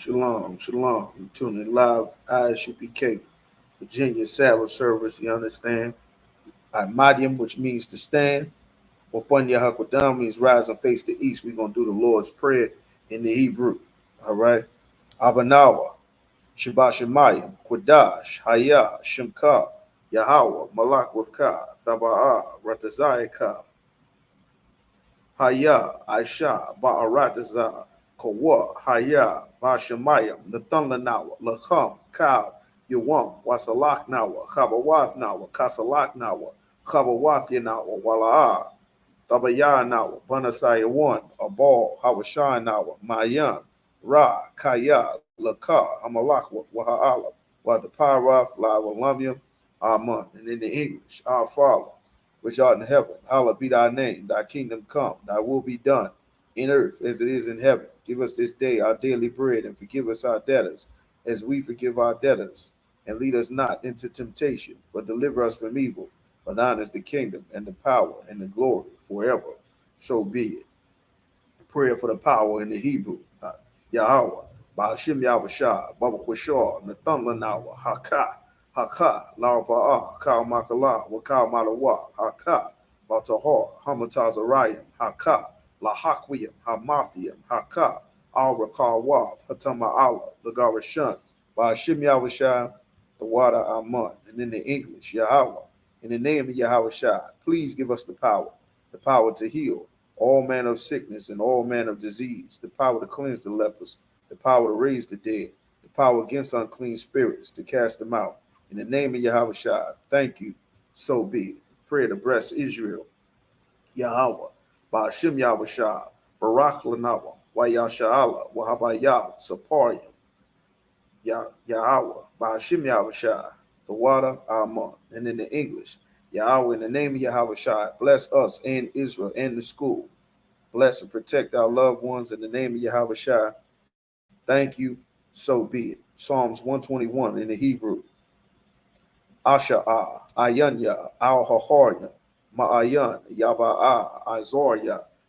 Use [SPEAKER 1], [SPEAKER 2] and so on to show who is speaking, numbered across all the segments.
[SPEAKER 1] Shalom, shalom. You tuning live Isupk, Virginia Sabbath service. You understand? Imadium, which means to stand. Wapunya Hakwadam means rise and face the east. We're gonna do the Lord's Prayer in the Hebrew. All right. Abanawa, Shabbat Shemayim, Kwadash, Haya, Shemka, Yahweh, Malak with Ka, Thaba'a, Ratazayaka, Haya, Aisha, Ba'arataza, Kawa, Haya, Bashamayam, Nathunlanawa, Lakam, Kal, Yawam, Wasalak Nawa, Kabawath Nawa, Kasalak Nawa, Kabawath Yanawa, Wala'a, Tabaya Nawa, Banasaya 1, Abal, Hawashan Nawa, Mayan, Ra, Kaya, Laka, Amalak with Waha'ala, Wa the Paraf, La Walamyam, Amun. And in the English, our Father, which art in heaven, hallowed be thy name, thy kingdom come, thy will be done in earth as it is in heaven. Give us this day our daily bread, and forgive us our debtors, as we forgive our debtors. And lead us not into temptation, but deliver us from evil. For thine is the kingdom, and the power, and the glory forever. So be it. Prayer for the power in the Hebrew. Yahweh, Ba'ashim Yahweh Baba Kwashar, Nathan Lanawa, Haka, Haka, Laraba'a, Kal Makala, Wakal Malawa, Haka, Batahar, Hamatazarayim, Haka, Lahakwiyam, Hamathiam, Haka, Al Rakal Wav, Hatama Allah, Lagarashan, Ba'ashim Yahweh the water Amun. And in the English, Yahweh, in the name of Yahweh please give us the power to heal all manner of sickness and all manner of disease, the power to cleanse the lepers, the power to raise the dead, the power against unclean spirits, to cast them out. In the name of Yahweh thank you. So be it. Pray to bless Israel, Yahweh, Ba'ashim Yahweh Barak Lanawa, Wayasha'ala, Wahabayav, Saparium, Yahweh, Ba'ashim Yahweh the water, Amen. And in the English, Yahweh, in the name of Yahweh bless us and Israel and the school. Bless and protect our loved ones in the name of Yahweh Thank you. So be it. Psalms 121 in the Hebrew. Asha'ah, Ayanya, Al Haharya, Ma'ayan, Yaba'a,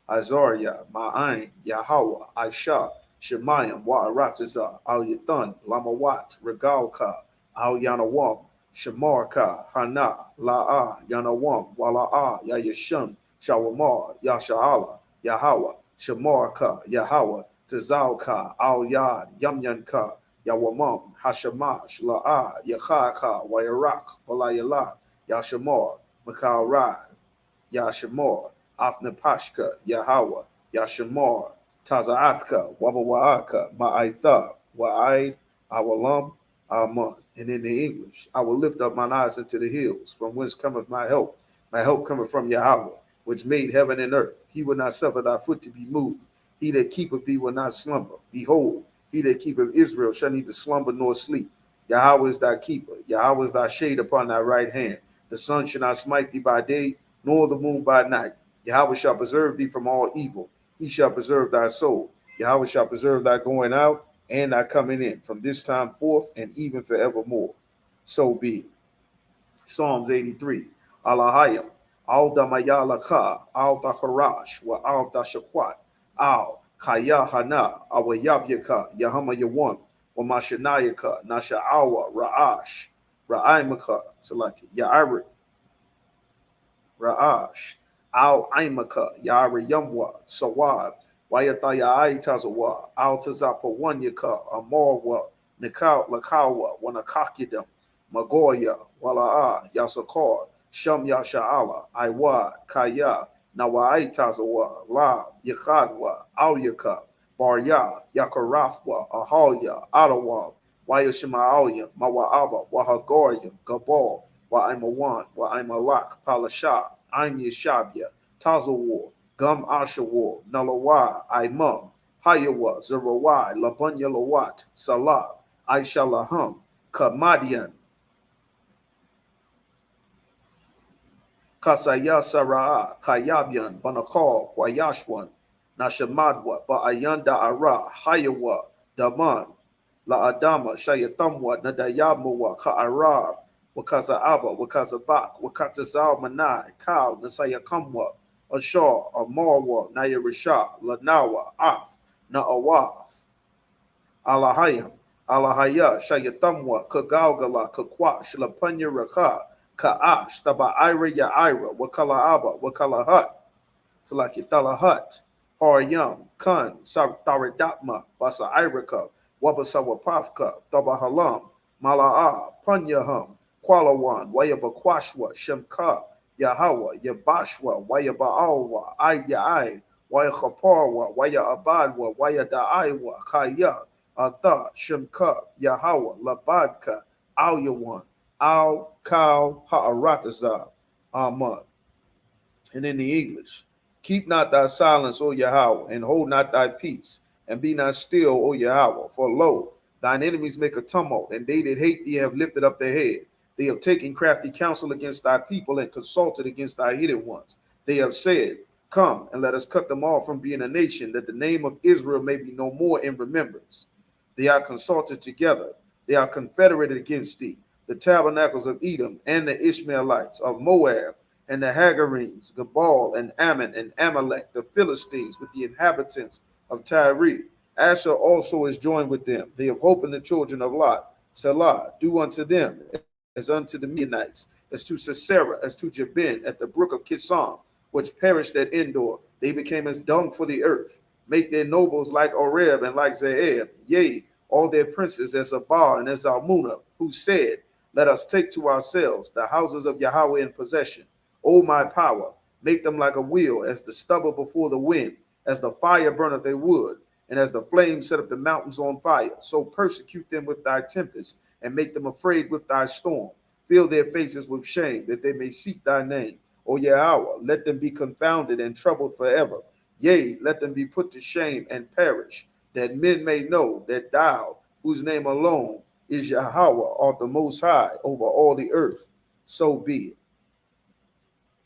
[SPEAKER 1] Azaria, Ma'ain, Yahweh, Aisha, Shemayim, Wa'arataza, Al Yathan, Lamawat, Regalka, Al Yanawam, Shemarka, Hana, La'a, Yanawam, Wala'a, Yayashun, Shawamar, Yasha'ala, Yahweh, Shemarka, Yahweh, Tazalka, Al Yad, Yamyanka, Yawamam, Hashamash, La'a, Yakhaka, Wayarak, Walayala, Yashamor, Makal Rad, Yashamor, Afnapashka, Yahweh, Yashamor, Tazaathka, Wabawaaka, Ma'aitha, Wa'aid, Awalam, Amun. And in the English, I will lift up mine eyes into the hills, from whence cometh my help. My help cometh from Yahweh, which made heaven and earth. He will not suffer thy foot to be moved. He that keepeth thee will not slumber. Behold, he that keepeth Israel shall neither slumber nor sleep. Yahweh is thy keeper. Yahweh is thy shade upon thy right hand. The sun shall not smite thee by day, nor the moon by night. Yahweh shall preserve thee from all evil. He shall preserve thy soul. Yahweh shall preserve thy going out and thy coming in from this time forth and even forevermore. So be it. Psalms 83. Alahayim. Al damayalaka. Al dacharash. Wa al dashakwat. Al kaya hana. Awayabyaka. Yahama yawan. Wa mashanayaka. Nasha'awa. Ra'ash. Ra'aimaka. Select Ya'arik. Ra'ash. Al Aimaka. Ya'ariyamwa. Sawab. Wayataya Tazawa. Al Tazapa Wanyaka. Amorwa. Nikau Lakawa. Wanakakidam. Magoya, Wala'a, Yasakar, Sham Yasha'ala, Iwa, Kaya, Nawai Tazawa, La, Yakhadwa, Auyaka, Baryath, Yakarathwa, Ahalya, Adawa, Wayashima'alya, Mawa'aba, Wahagorya, Gabal, Wa'imawan, Wa'imalak, Palasha, Aim Yashabya, Tazawa, Gum Ashawa, Nalawa, Imam, Hayawa, Zerawai, Labunya Lawat, Salah, Aishalaham, Kamadian, Kasaya Saraa, Kayabian, Banakal, Wayashwan, Nashamadwa, Ba'ayanda Ara, Hayawa, Daman, La Adama, Shayatamwa, Nadayamuwa, Ka'ara, Wakazaaba, Wakazabak, Wakatazal Manai, Kal, Nasayakamwa, Ashar, Amarwa, Nayarisha, Lanawa, Af, Naawaf, Alahayam, Alahaya, Shayatamwa, Kagalgala, Kakwa, Shalapanya Raka, Ka'ash, Taba Ira Ya Ira, Wakala Aba, Wakala Hut, Salakitala Hut, Haryam, Kun, Taridatma, Basa Iraka, Wabasawapafka, Taba Halam, Mala'a, Punyahum, Qualawan, Wayabakwashwa, Shemka, Yahawa, Yabashwa, Wayabaalwa, Ayai, Wayachaparwa, Wayabadwa, Wayadaiwa, Kaya, Atha, Shemka, Yahawa, Labadka, Alyawan, Al, Kal, Ha'aratazah, Ahmad. And in the English, keep not thy silence, O Yahweh, and hold not thy peace, and be not still, O Yahweh. For lo, thine enemies make a tumult, and they that hate thee have lifted up their head. They have taken crafty counsel against thy people, and consulted against thy hidden ones. They have said, come, and let us cut them off from being a nation, that the name of Israel may be no more in remembrance. They are consulted together. They are confederated against thee, the tabernacles of Edom, and the Ishmaelites of Moab, and the Hagarenes, Gabal and Ammon and Amalek, the Philistines with the inhabitants of Tyre. Asher also is joined with them. They have hope in the children of Lot. Selah, do unto them as unto the Midianites, as to Sisera, as to Jabin at the brook of Kishon, which perished at Endor. They became as dung for the earth. Make their nobles like Oreb and like Zeeb, yea, all their princes as Abal and as Almunah, who said, let us take to ourselves the houses of Yahweh in possession. O my power, make them like a wheel, as the stubble before the wind, as the fire burneth a wood, and as the flame set up the mountains on fire. So persecute them with thy tempest, and make them afraid with thy storm. Fill their faces with shame, that they may seek thy name. O Yahweh, let them be confounded and troubled forever. Yea, let them be put to shame and perish, that men may know that thou, whose name alone is Yahweh, art the most high over all the earth. So be it.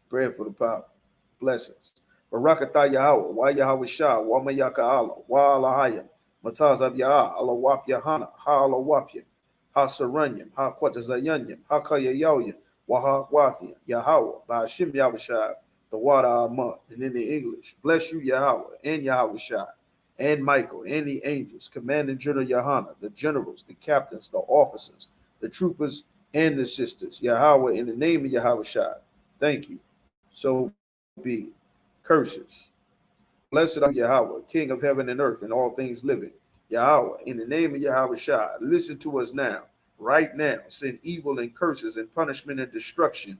[SPEAKER 1] Prayer for the power. Blessings. Barakatah Yahweh, Wa Yahweh Shah, Wa Mayaka Allah, Wa Alahayim, Mataz of Yah, Allah Wap Yahana, Ha Allah Wapyim, Ha Saranyim, Ha Quatazayanyim, Ha Kayayoyim, Wa Ha Wathian, Yahweh, Bashim Yahweh Shah, the water Ahmad. And in the English, bless you Yahweh and Yahweh Shah, and Michael, and the angels, Commanding General Yahana, the generals, the captains, the officers, the troopers, and the sisters. Yahweh, in the name of Yahweh Shah. Thank you. So be curses. Blessed are Yahweh, King of heaven and earth and all things living. Yahweh, in the name of Yahweh Shah, listen to us now. Right now, send evil and curses and punishment and destruction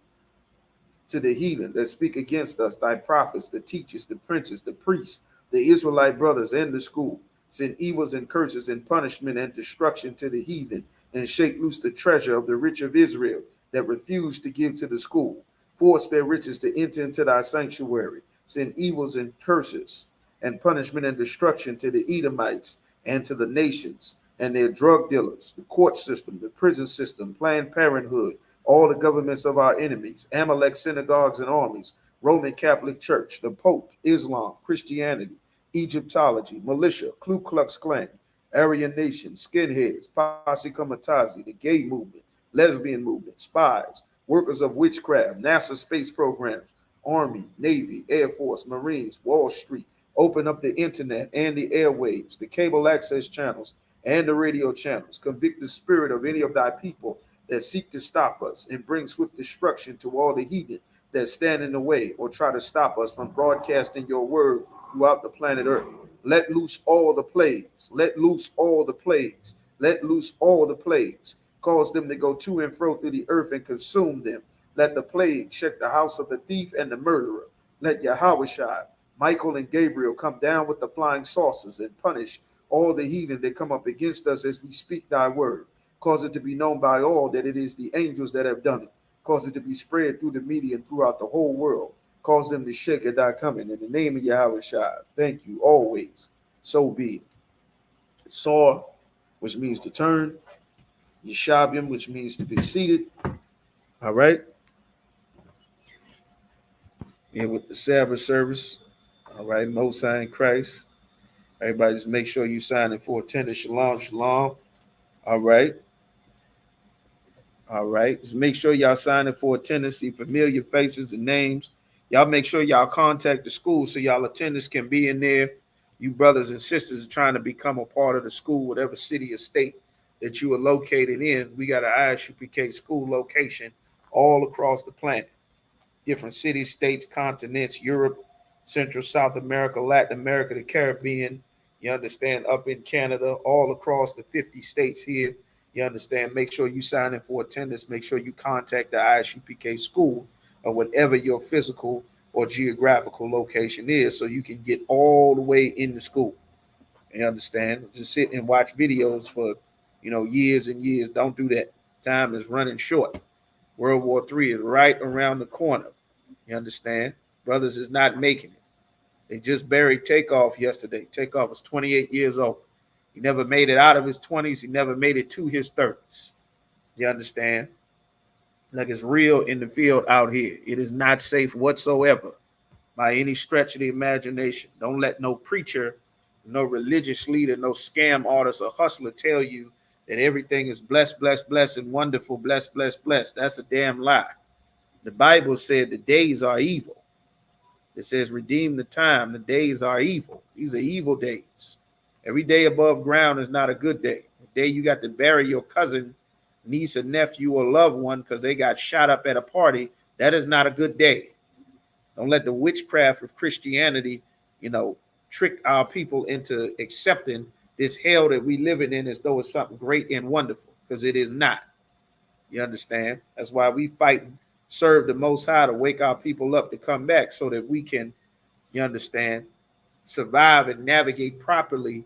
[SPEAKER 1] to the heathen that speak against us, thy prophets, the teachers, the princes, the priests, the Israelite brothers, and the school. Send evils and curses and punishment and destruction to the heathen, and shake loose the treasure of the rich of Israel that refuse to give to the school. Force their riches to enter into thy sanctuary. Send evils and curses and punishment and destruction to the Edomites and to the nations and their drug dealers, the court system, the prison system, Planned Parenthood, all the governments of our enemies, Amalek synagogues and armies, Roman Catholic Church, the Pope, Islam, Christianity, Egyptology, militia, Ku Klux Klan, Aryan Nation, skinheads, Posse Comitazi, the gay movement, lesbian movement, spies, workers of witchcraft, NASA space programs, Army, Navy, Air Force, Marines, Wall Street, open up the internet and the airwaves, the cable access channels, and the radio channels. Convict the spirit of any of thy people that seek to stop us, and bring swift destruction to all the heathen that stand in the way or try to stop us from broadcasting your word throughout the planet Earth. Let loose all the plagues. Let loose all the plagues. Let loose all the plagues. Cause them to go to and fro through the earth and consume them. Let the plague check the house of the thief and the murderer. Let Yahweh, Michael, and Gabriel come down with the flying saucers and punish all the heathen that come up against us as we speak thy word. Cause it to be known by all that it is the angels that have done it. Cause it to be spread through the media and throughout the whole world. Cause them to shake at thy coming. In the name of Yahweh, thank you always. So be it. Saw, which means to turn. Yeshabim, which means to be seated. All right. And with the Sabbath service. All right. Most High in Christ. Everybody just make sure you sign in for attendance. Shalom, shalom. All right. All right. Just make sure y'all sign in for attendance. See familiar faces and names. Y'all make sure y'all contact the school so y'all attendance can be in there. You brothers and sisters are trying to become a part of the school, whatever city or state that you are located in. We got an Isupk school location all across the planet, different cities, states, continents, Europe, Central, South America, Latin America, the Caribbean. You understand, up in Canada, all across the 50 states here. You understand, make sure you sign in for attendance. Make sure you contact the Isupk school or whatever your physical or geographical location is so you can get all the way into school. You understand? Just sit and watch videos for, years and years. Don't do that. Time is running short. World War III is right around the corner. You understand? Brothers is not making it. They just buried Takeoff yesterday. Takeoff was 28 years old. He never made it out of his 20s. He never made it to his 30s. You understand? Like, it's real in the field out here. It is not safe whatsoever by any stretch of the imagination. Don't let no preacher, no religious leader, no scam artist or hustler tell you that everything is blessed, blessed, blessed, and wonderful, blessed, blessed, blessed. That's a damn lie. The Bible said the days are evil. It says, redeem the time. The days are evil. These are evil days. Every day above ground is not a good day. The day you got to bury your cousin, niece, or nephew, or loved one because they got shot up at a party, that is not a good day. Don't let the witchcraft of Christianity, trick our people into accepting this hell that we living in as though it's something great and wonderful, because it is not. You understand? That's why we fight and serve the Most High to wake our people up to come back so that we can, you understand, survive and navigate properly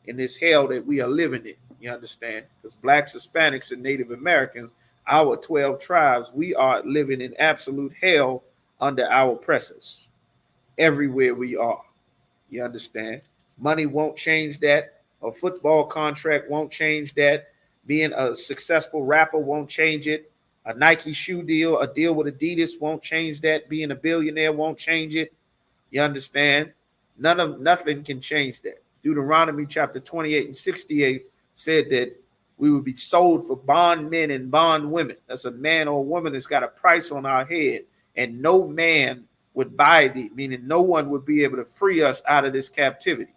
[SPEAKER 1] in this hell that we are living in. You understand? Because blacks, Hispanics, and Native Americans, our 12 tribes, we are living in absolute hell under our oppressors everywhere we are. You understand? Money won't change that. A football contract won't change that. Being a successful rapper won't change it. A Nike shoe deal, a deal with Adidas won't change that. Being a billionaire won't change it. You understand? Nothing can change that. Deuteronomy chapter 28 and 68 said that we would be sold for bondmen and bondwomen. That's a man or a woman that's got a price on our head, and no man would buy thee, meaning no one would be able to free us out of this captivity.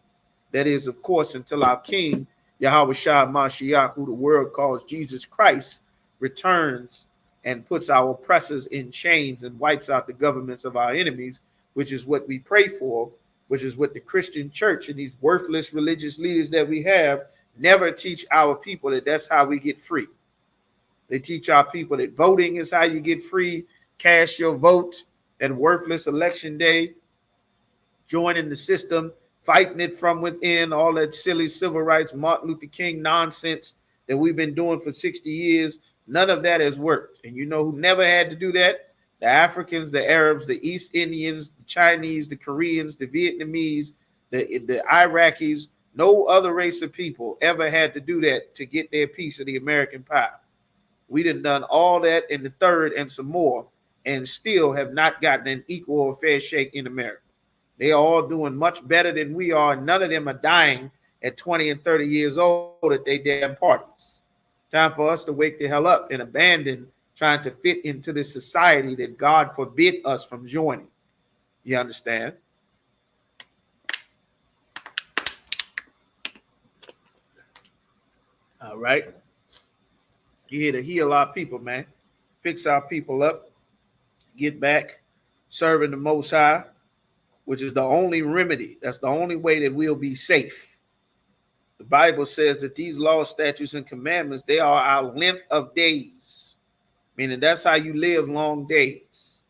[SPEAKER 1] That is, of course, until our King, Yahweh Shah Mashiach, who the world calls Jesus Christ, returns and puts our oppressors in chains and wipes out the governments of our enemies, which is what we pray for, which is what the Christian church and these worthless religious leaders that we have never teach our people that that's how we get free. They teach our people that voting is how you get free. Cast your vote at worthless election day, joining the system, fighting it from within, all that silly civil rights, Martin Luther King nonsense that we've been doing for 60 years. None of that has worked. And you know who never had to do that? The Africans, the Arabs, the East Indians, the Chinese, the Koreans, the Vietnamese, the Iraqis. No other race of people ever had to do that to get their piece of the American pie. We done all that in the third and some more, and still have not gotten an equal or fair shake in America. They are all doing much better than we are. None of them are dying at 20 and 30 years old at their damn parties. Time for us to wake the hell up and abandon trying to fit into this society that God forbid us from joining. You understand? All right. You're here to heal our people, man. Fix our people up. Get back serving the Most High, which is the only remedy. That's the only way that we'll be safe. The Bible says that these laws, statutes, and commandments, they are our length of days, meaning that's how you live long days.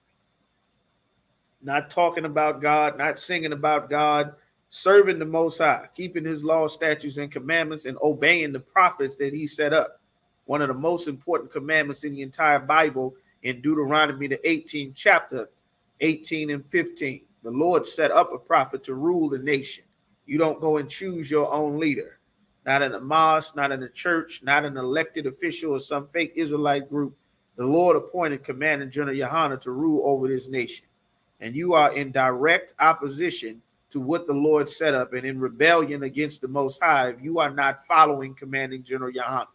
[SPEAKER 1] Not talking about God, not singing about God, serving the Most High, keeping his laws, statutes, and commandments, and obeying the prophets that he set up. One of the most important commandments in the entire Bible in Deuteronomy, the 18th chapter, 18 and 15. The Lord set up a prophet to rule the nation. You don't go and choose your own leader. Not in a mosque, not in a church, not an elected official or some fake Israelite group. The Lord appointed Commander General Yohana to rule over this nation. And you are in direct opposition to what the Lord set up and in rebellion against the Most High if you are not following Commanding General Yohana.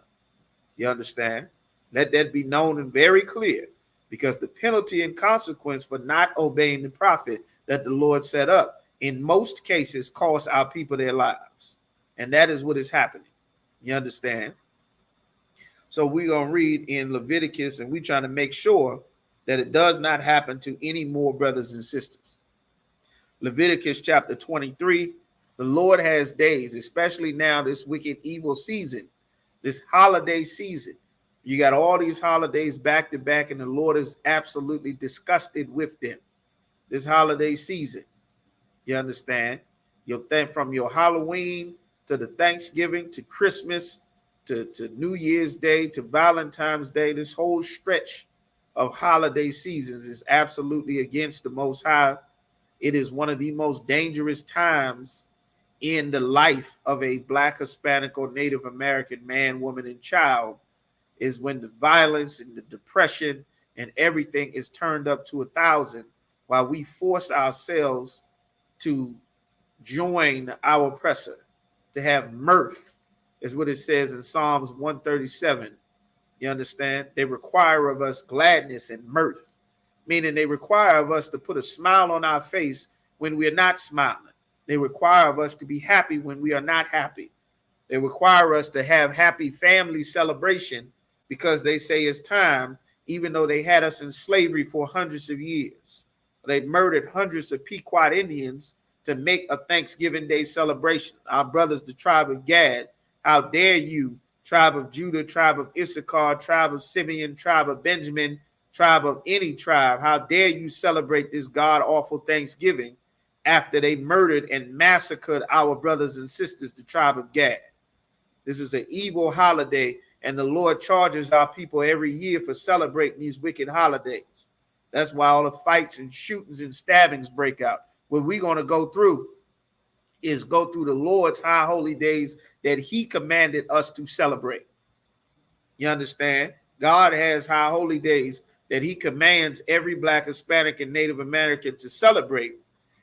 [SPEAKER 1] You understand? Let that be known and very clear, because the penalty and consequence for not obeying the prophet that the Lord set up in most cases cost our people their lives. And that is what is happening. You understand? So we're going to read in Leviticus, and we're trying to make sure that it does not happen to any more brothers and sisters. Leviticus chapter 23, the Lord has days, especially now this wicked evil season, this holiday season. You got all these holidays back to back, and the Lord is absolutely disgusted with them. This holiday season, you understand? You'll think from your Halloween to the Thanksgiving to Christmas to New Year's Day to Valentine's Day, this whole stretch of holiday seasons is absolutely against the Most High. It is one of the most dangerous times in the life of a Black, Hispanic, or Native American man, woman, and child, is when the violence and the depression and everything is turned up to 1,000, while we force ourselves to join our oppressor, to have mirth, is what it says in Psalms 137. You understand? They require of us gladness and mirth, meaning they require of us to put a smile on our face when we are not smiling. They require of us to be happy when we are not happy. They require us to have happy family celebration because they say it's time, even though they had us in slavery for hundreds of years. They murdered hundreds of Pequot Indians to make a Thanksgiving Day celebration. Our brothers, the tribe of Gad, how dare you, tribe of Judah, tribe of Issachar, tribe of Simeon, tribe of Benjamin, tribe of any tribe, how dare you celebrate this god-awful Thanksgiving after they murdered and massacred our brothers and sisters, the tribe of Gad. This is an evil holiday, and the Lord charges our people every year for celebrating these wicked holidays. That's why all the fights and shootings and stabbings break out. What we're going to go through is go through the Lord's high holy days that he commanded us to celebrate. You understand? God has high holy days that he commands every Black, Hispanic, and Native American to celebrate.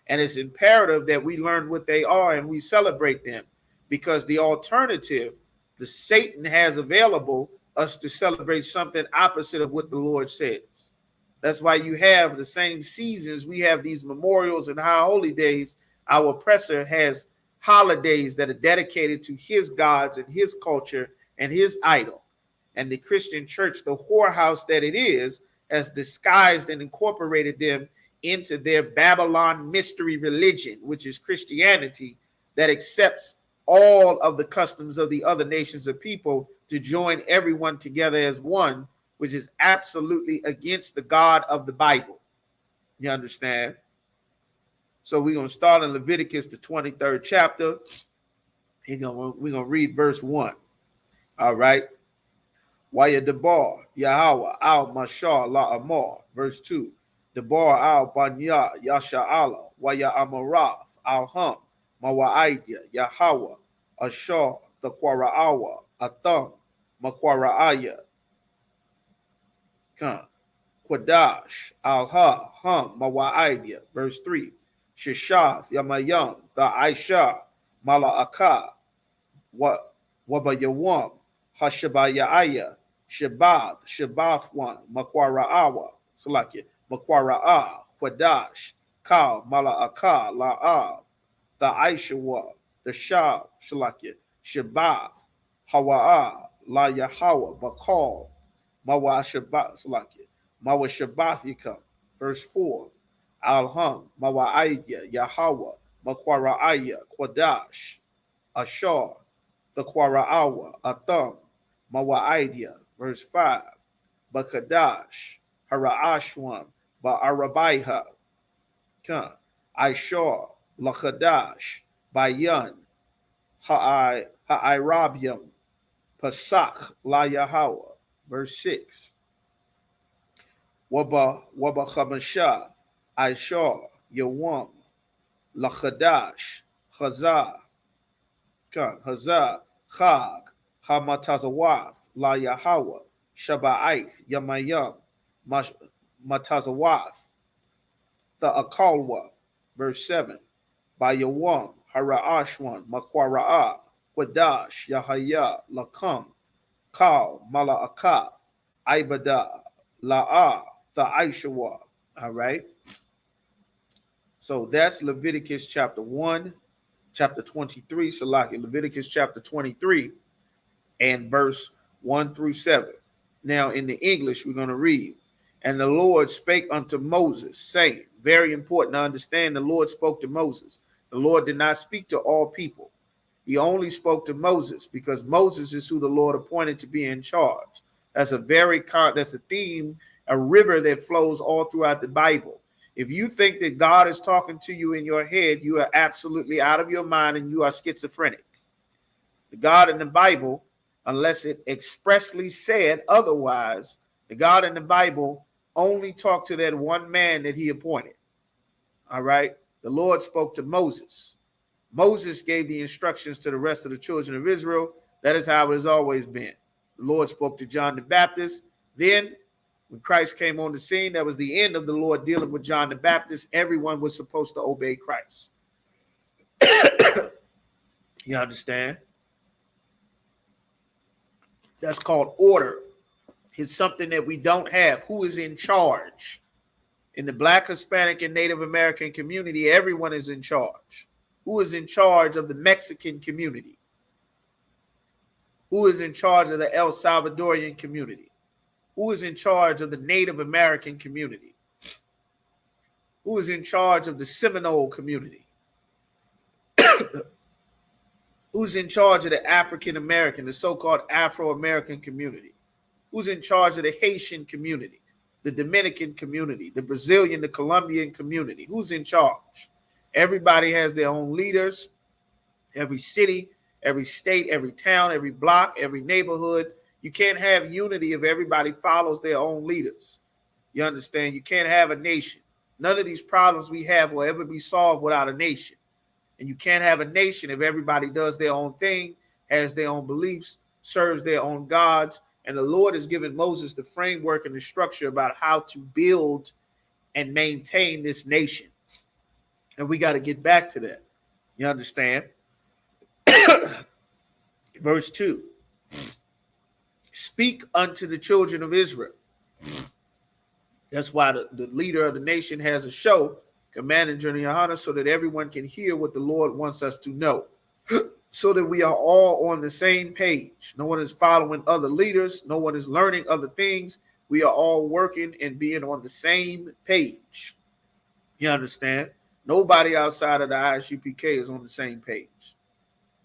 [SPEAKER 1] And it's imperative that we learn what they are and we celebrate them, because the alternative, the Satan has available us to celebrate something opposite of what the Lord says. That's why you have the same seasons. We have these memorials and high holy days. Our oppressor has holidays that are dedicated to his gods and his culture and his idol. And the Christian church, the whorehouse that it is, has disguised and incorporated them into their Babylon mystery religion, which is Christianity, that accepts all of the customs of the other nations of people to join everyone together as one, which is absolutely against the God of the Bible. You understand? So we're going to start in Leviticus, the 23rd chapter. We're going to read verse 1. All right. Waya Debar, Yahweh, Al Mashar, La Amar. Verse 2. Debar, Al Banya, Yasha'ala, Waya Amarath, Al Hum, Mawa'idya, Yahweh, Ashar, the Quara'awa, Atham, Makwara'aya. Quadash, Al-Ha, Hum, Mawa'idya. Verse 3. Shishath, Yamayam, the Aisha, Mala'aka, Wabayawam, Hashabayaya, Shabath 1, Makwara'awa, Salakia, Makwara'a, Quadash, Kal, Mala'aka, La'ab, the Aishawa, the Shah, Salakia, Shabath, Hawa'a, La Yahweh, Bakal, Mawa Shabbat, Salakia, Mawa Shabbathika, verse 4. Al-Hum, Mawa'idya, Yahweh, Makwara'aya, Quadash, Ashar, the Quara'awa, Atham, Mawa'idya, verse 5. Bakadash, Hara'ashwan, Ba'arabaiha, Aishar, Lakadash, Bayan, Ha'irabium, Pasak, La Yahweh, verse 6. Waba Chamasha, Aishar, Yawam, Lachadash, Chazah, Chag, Hamatazawath, La Yahweh, Shaba'ith, Yamayam, Matazawath, the Akalwa, verse 7. By Yawam, Hara'ashwan, Makwara'a, Quadash, Yahaya, Lakam, Kal, Mala'akath, Ibada, La'a, the Aishawa. All right. So that's Leviticus chapter 1, chapter 23, Salaki, Leviticus chapter 23 and verse 1 through 7. Now in the English, we're going to read, and the Lord spake unto Moses, saying, very important to understand, the Lord spoke to Moses. The Lord did not speak to all people. He only spoke to Moses because Moses is who the Lord appointed to be in charge. That's a theme, a river that flows all throughout the Bible. If you think that God is talking to you in your head, you are absolutely out of your mind and you are schizophrenic. The God in the Bible, unless it expressly said otherwise, the God in the Bible only talked to that one man that he appointed. All right. The Lord spoke to Moses. Moses gave the instructions to the rest of the children of Israel. That is how it has always been. The Lord spoke to John the Baptist. Then, when Christ came on the scene, that was the end of the Lord dealing with John the Baptist. Everyone was supposed to obey Christ. You understand? That's called order. It's something that we don't have. Who is in charge? In the Black, Hispanic, and Native American community, everyone is in charge. Who is in charge of the Mexican community? Who is in charge of the El Salvadorian community? Who is in charge of the Native American community? Who is in charge of the Seminole community? Who's in charge of the African American, the so-called Afro-American community? Who's in charge of the Haitian community, the Dominican community, the Brazilian, the Colombian community? Who's in charge? Everybody has their own leaders. Every city, every state, every town, every block, every neighborhood. You can't have unity if everybody follows their own leaders. You understand? You can't have a nation. None of these problems we have will ever be solved without a nation. And you can't have a nation if everybody does their own thing, has their own beliefs, serves their own gods. And the Lord has given Moses the framework and the structure about how to build and maintain this nation. And we got to get back to that. You understand? Verse 2. Speak unto the children of Israel. That's why the leader of the nation has a show, Command and Journey Yohana, so that everyone can hear what the Lord wants us to know, so that we are all on the same page. No one is following other leaders. No one is learning other things. We are all working and being on the same page. You understand? Nobody outside of the Isupk is on the same page.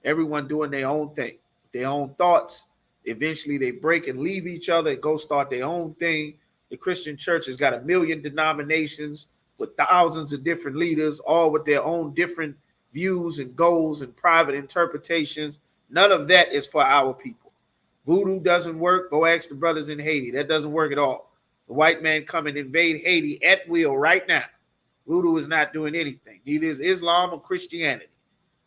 [SPEAKER 1] Everyone doing their own thing, their own thoughts. Eventually they break and leave each other and go start their own thing. The Christian church has got 1 million denominations with thousands of different leaders, all with their own different views and goals and private interpretations. None of that is for our people. Voodoo doesn't work. Go ask the brothers in Haiti. That doesn't work at all. The white man come and invade Haiti at will right now. Voodoo is not doing anything. Neither is Islam or Christianity.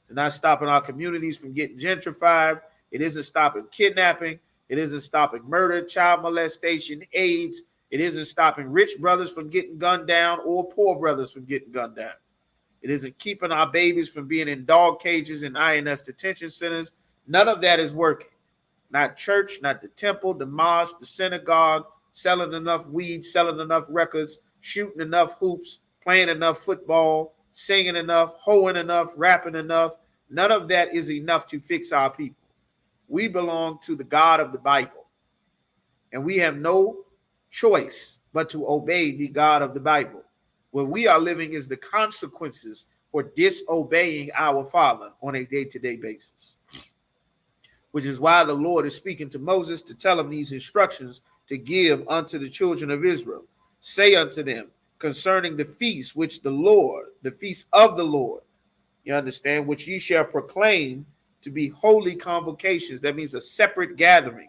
[SPEAKER 1] It's not stopping our communities from getting gentrified. It isn't stopping kidnapping. It isn't stopping murder, child molestation, AIDS. It isn't stopping rich brothers from getting gunned down or poor brothers from getting gunned down. It isn't keeping our babies from being in dog cages and INS detention centers. None of that is working. Not church, not the temple, the mosque, the synagogue, selling enough weed, selling enough records, shooting enough hoops, playing enough football, singing enough, hoeing enough, rapping enough. None of that is enough to fix our people. We belong to the God of the Bible, and we have no choice but to obey the God of the Bible. Where we are living is the consequences for disobeying our Father on a day-to-day basis, which is why the Lord is speaking to Moses to tell him these instructions to give unto the children of Israel. Say unto them concerning the feast which the Lord, the feast of the Lord, you understand, which ye shall proclaim to be holy convocations. That means a separate gathering.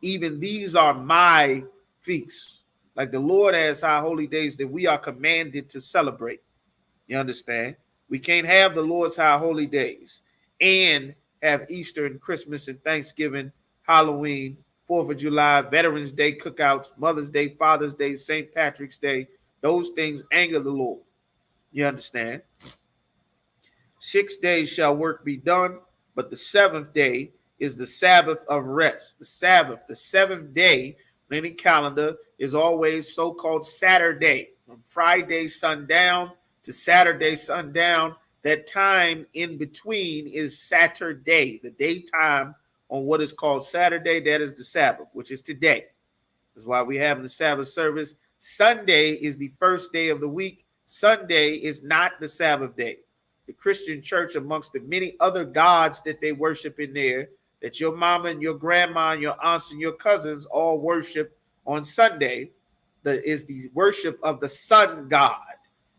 [SPEAKER 1] Even these are my feasts. Like the Lord has high holy days that we are commanded to celebrate. You understand? We can't have the Lord's high holy days and have Easter and Christmas and Thanksgiving, Halloween, 4th of July, Veterans Day cookouts, Mother's Day, Father's Day, St. Patrick's Day. Those things anger the Lord. You understand? 6 days shall work be done, but the 7th day is the Sabbath of rest. The Sabbath, the 7th day on any calendar, is always so-called Saturday. From Friday sundown to Saturday sundown. That time in between is Saturday, the daytime on what is called Saturday. That is the Sabbath, which is today. That's why we have the Sabbath service. Sunday is the first day of the week. Sunday is not the Sabbath day. The Christian church, amongst the many other gods that they worship in there, that your mama and your grandma and your aunts and your cousins all worship on Sunday, is the worship of the sun god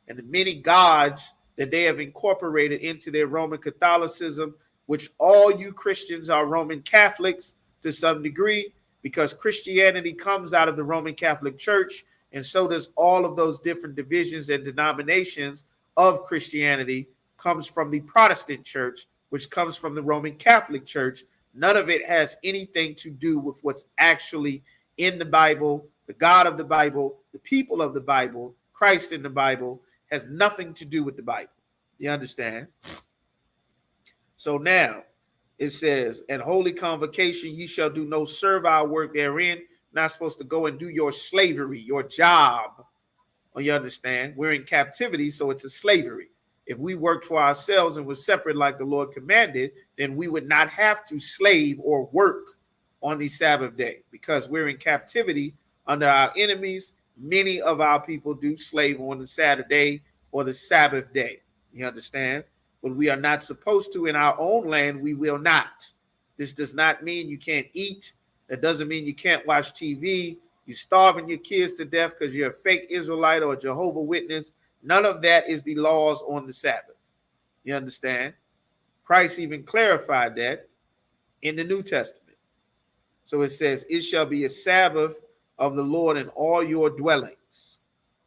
[SPEAKER 1] and the many gods that they have incorporated into their Roman Catholicism, which all you Christians are Roman Catholics to some degree, because Christianity comes out of the Roman Catholic Church, and so does all of those different divisions and denominations of Christianity comes from the Protestant Church, which comes from the Roman Catholic Church. None of it has anything to do with what's actually in the Bible, the God of the Bible, the people of the Bible, Christ in the Bible, has nothing to do with the Bible. You understand? So now it says, and holy convocation, ye shall do no servile work therein. Not supposed to go and do your slavery, your job. Oh, you understand? We're in captivity, so it's a slavery. If we worked for ourselves and was separate like the Lord commanded, then we would not have to slave or work on the Sabbath day, because we're in captivity under our enemies. Many of our people do slave on the Saturday or the Sabbath day. You understand? But we are not supposed to. In our own land, we will not. This does not mean you can't eat. That doesn't mean you can't watch TV. You're starving your kids to death because you're a fake Israelite or a Jehovah Witness. None of that is the laws on the Sabbath. You understand? Christ even clarified that in the New Testament. So it says, it shall be a Sabbath of the Lord in all your dwellings.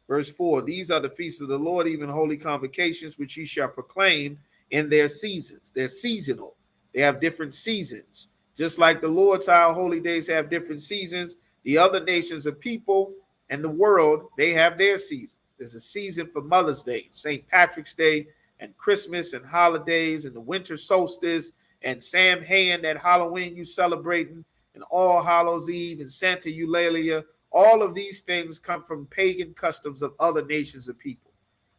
[SPEAKER 1] Verse 4, these are the feasts of the Lord, even holy convocations, which ye shall proclaim in their seasons. They're seasonal. They have different seasons. Just like the Lord's our holy days have different seasons, the other nations of people and the world, they have their seasons. There's a season for Mother's Day, St. Patrick's Day, and Christmas and holidays, and the winter solstice, and Samhain, that Halloween you celebrating, and All Hallows Eve, and Santa Eulalia. All of these things come from pagan customs of other nations of people.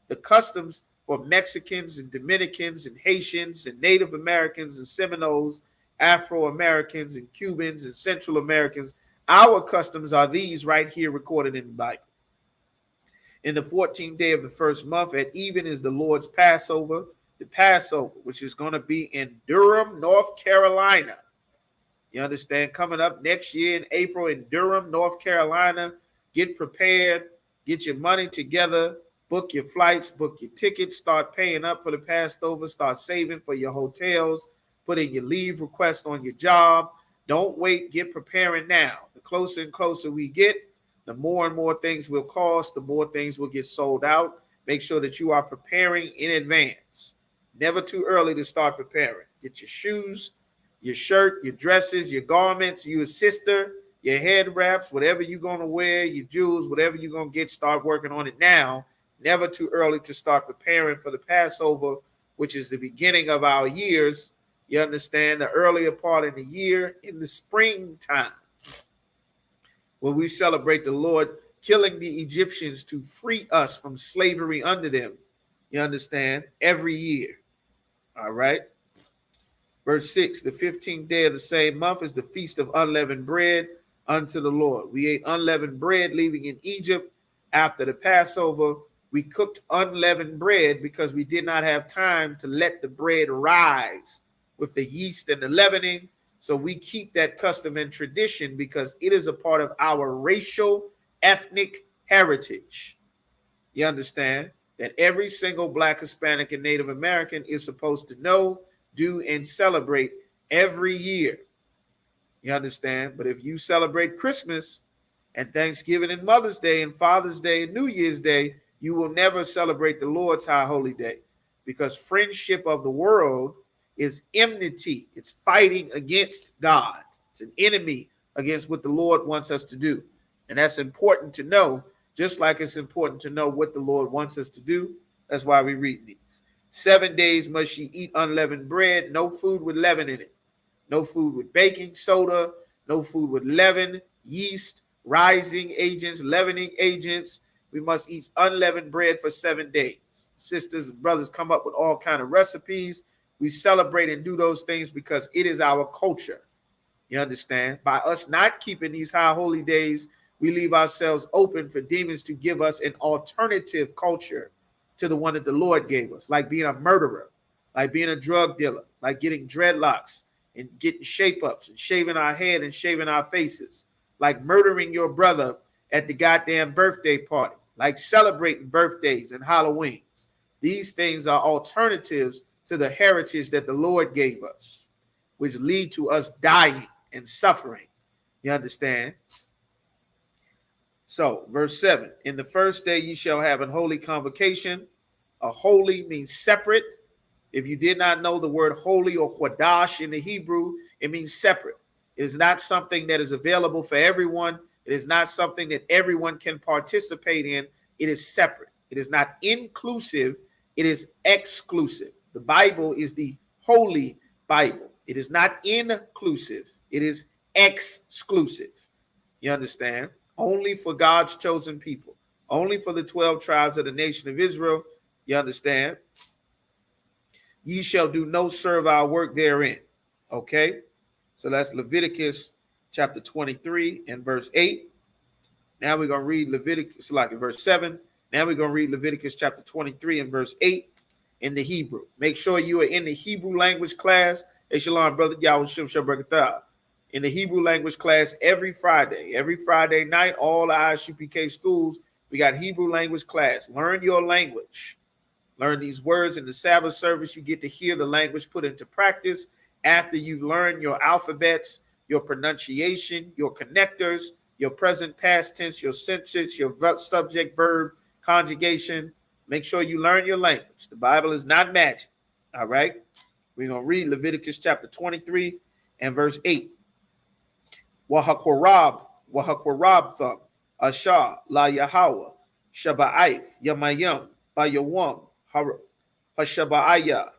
[SPEAKER 1] The customs for Mexicans and Dominicans and Haitians and Native Americans and Seminoles, Afro-Americans and Cubans and Central Americans, our customs are these right here recorded in the Bible. In the 14th day of the first month at even is the Lord's Passover, the Passover, which is going to be in Durham, North Carolina. You understand? Coming up next year in April in Durham, North Carolina. Get prepared, get your money together, book your flights, book your tickets, start paying up for the Passover, start saving for your hotels, put in your leave request on your job. Don't wait, get preparing now. The closer and closer we get, the more and more things will cost, the more things will get sold out. Make sure that you are preparing in advance. Never too early to start preparing. Get your shoes, your shirt, your dresses, your garments, your sister, your head wraps, whatever you're going to wear, your jewels, whatever you're going to get, start working on it now. Never too early to start preparing for the Passover, which is the beginning of our years. You understand? The earlier part of the year, in the springtime, when we celebrate the Lord killing the Egyptians to free us from slavery under them. You understand? Every year. All right. Verse 6, the 15th day of the same month is the feast of unleavened bread unto the Lord. We ate unleavened bread leaving in Egypt after the Passover. We cooked unleavened bread because we did not have time to let the bread rise with the yeast and the leavening. So we keep that custom and tradition because it is a part of our racial, ethnic heritage. You understand? That every single Black, Hispanic, and Native American is supposed to know, do, and celebrate every year. You understand? But if you celebrate Christmas and Thanksgiving and Mother's Day and Father's Day and New Year's Day, you will never celebrate the Lord's high holy day, because friendship of the world is enmity. It's fighting against God. It's an enemy against what the Lord wants us to do. And that's important to know, just like it's important to know what the Lord wants us to do. That's why we read these. 7 days must ye eat unleavened bread, no food with leaven in it. No food with baking soda, no food with leaven, yeast, rising agents, leavening agents, We must eat unleavened bread for 7 days. Sisters and brothers come up with all kind of recipes. We celebrate and do those things because it is our culture. You understand? By us not keeping these high holy days, we leave ourselves open for demons to give us an alternative culture to the one that the Lord gave us, like being a murderer, like being a drug dealer, like getting dreadlocks and getting shape-ups and shaving our head and shaving our faces, like murdering your brother at the goddamn birthday party, like celebrating birthdays and Halloweens. These things are alternatives to the heritage that the Lord gave us, which lead to us dying and suffering. You understand? So, verse 7, in the first day you shall have an holy convocation. A holy means separate. If you did not know the word holy or chodash in the Hebrew, it means separate. It is not something that is available for everyone. It is not something that everyone can participate in. It is separate. It is not inclusive. It is exclusive. The Bible is the holy Bible. It is not inclusive. It is exclusive. You understand? Only for God's chosen people. Only for the 12 tribes of the nation of Israel. You understand? Ye shall do no servile work therein. Okay? So that's Leviticus chapter 23 and verse 8. Now we're going to read Leviticus, like in verse 7. Now we're going to read Leviticus chapter 23 and verse 8 in the Hebrew. Make sure you are in the Hebrew language class. Hey, shalom, brother. In the Hebrew language class every Friday night, all ISUPK schools, we got Hebrew language class. Learn your language. Learn these words in the Sabbath service. You get to hear the language put into practice after you've learned your alphabets, your pronunciation, your connectors, your present past tense, your sentence, your subject, verb, conjugation. Make sure you learn your language. The Bible is not magic. All right? We're going to read Leviticus chapter 23 and verse 8. Wahakorab thum, Asha, La Yahweh, Shaba'if, Yamayam, Bayawam, Hashaba'aya,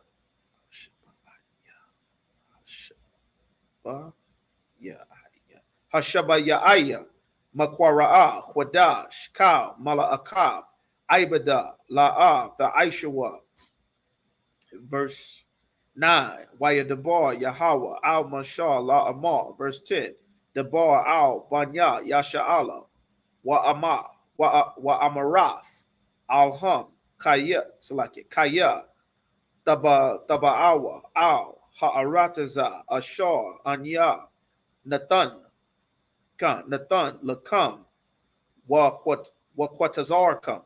[SPEAKER 1] Hashabayaya, Makwara'a, Khwadash, Ka, Mala'akaf, Ibada, La'ah, the Aishawa. Verse 9, Wayadabar, Yahweh, Al Mashal, La'amar. Verse 10, Dabar, Al Banya, Yasha'ala, Wa'amah, Wa'amarath, Al-Hum, Kaya, Salaki, Kaya, Taba'awa, Al, Ha'arataza, Ashar, Anya, Nathan, Lakam, Waquatazar come.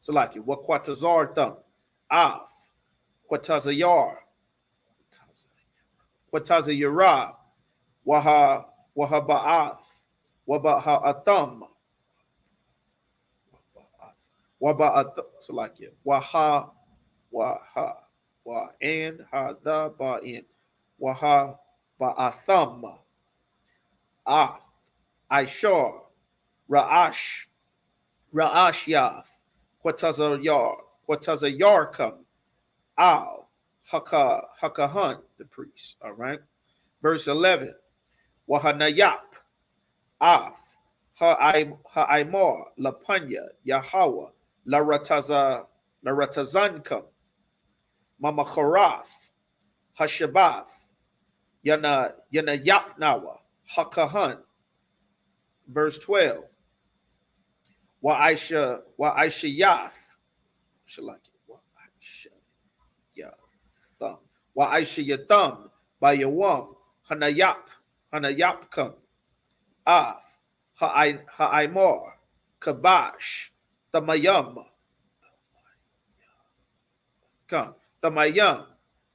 [SPEAKER 1] Salaki, Waquatazar thumb, Af, Quatazayar, Quatazayara, Wahaba'ath, Waba'atham, Salaki, Waha, and Hadha Ba'in, Waha Ba'atham, Ath, Aishar, Ra'ash Yath, Quatazayarkam, Al, Hakahan, the priest. All right. Verse 11. Wahanayap, Ath, Ha'aimar, Lapanya, Yahweh, Laratazankam, Mamacharath, Hashabath, Yanayapnawa, Hakahan. Verse 12. Wa'aishayath, Wa'aishayatham, Bayawam, Hanayapkam, Ath, Ha'aimar, Kabash, Tamayam,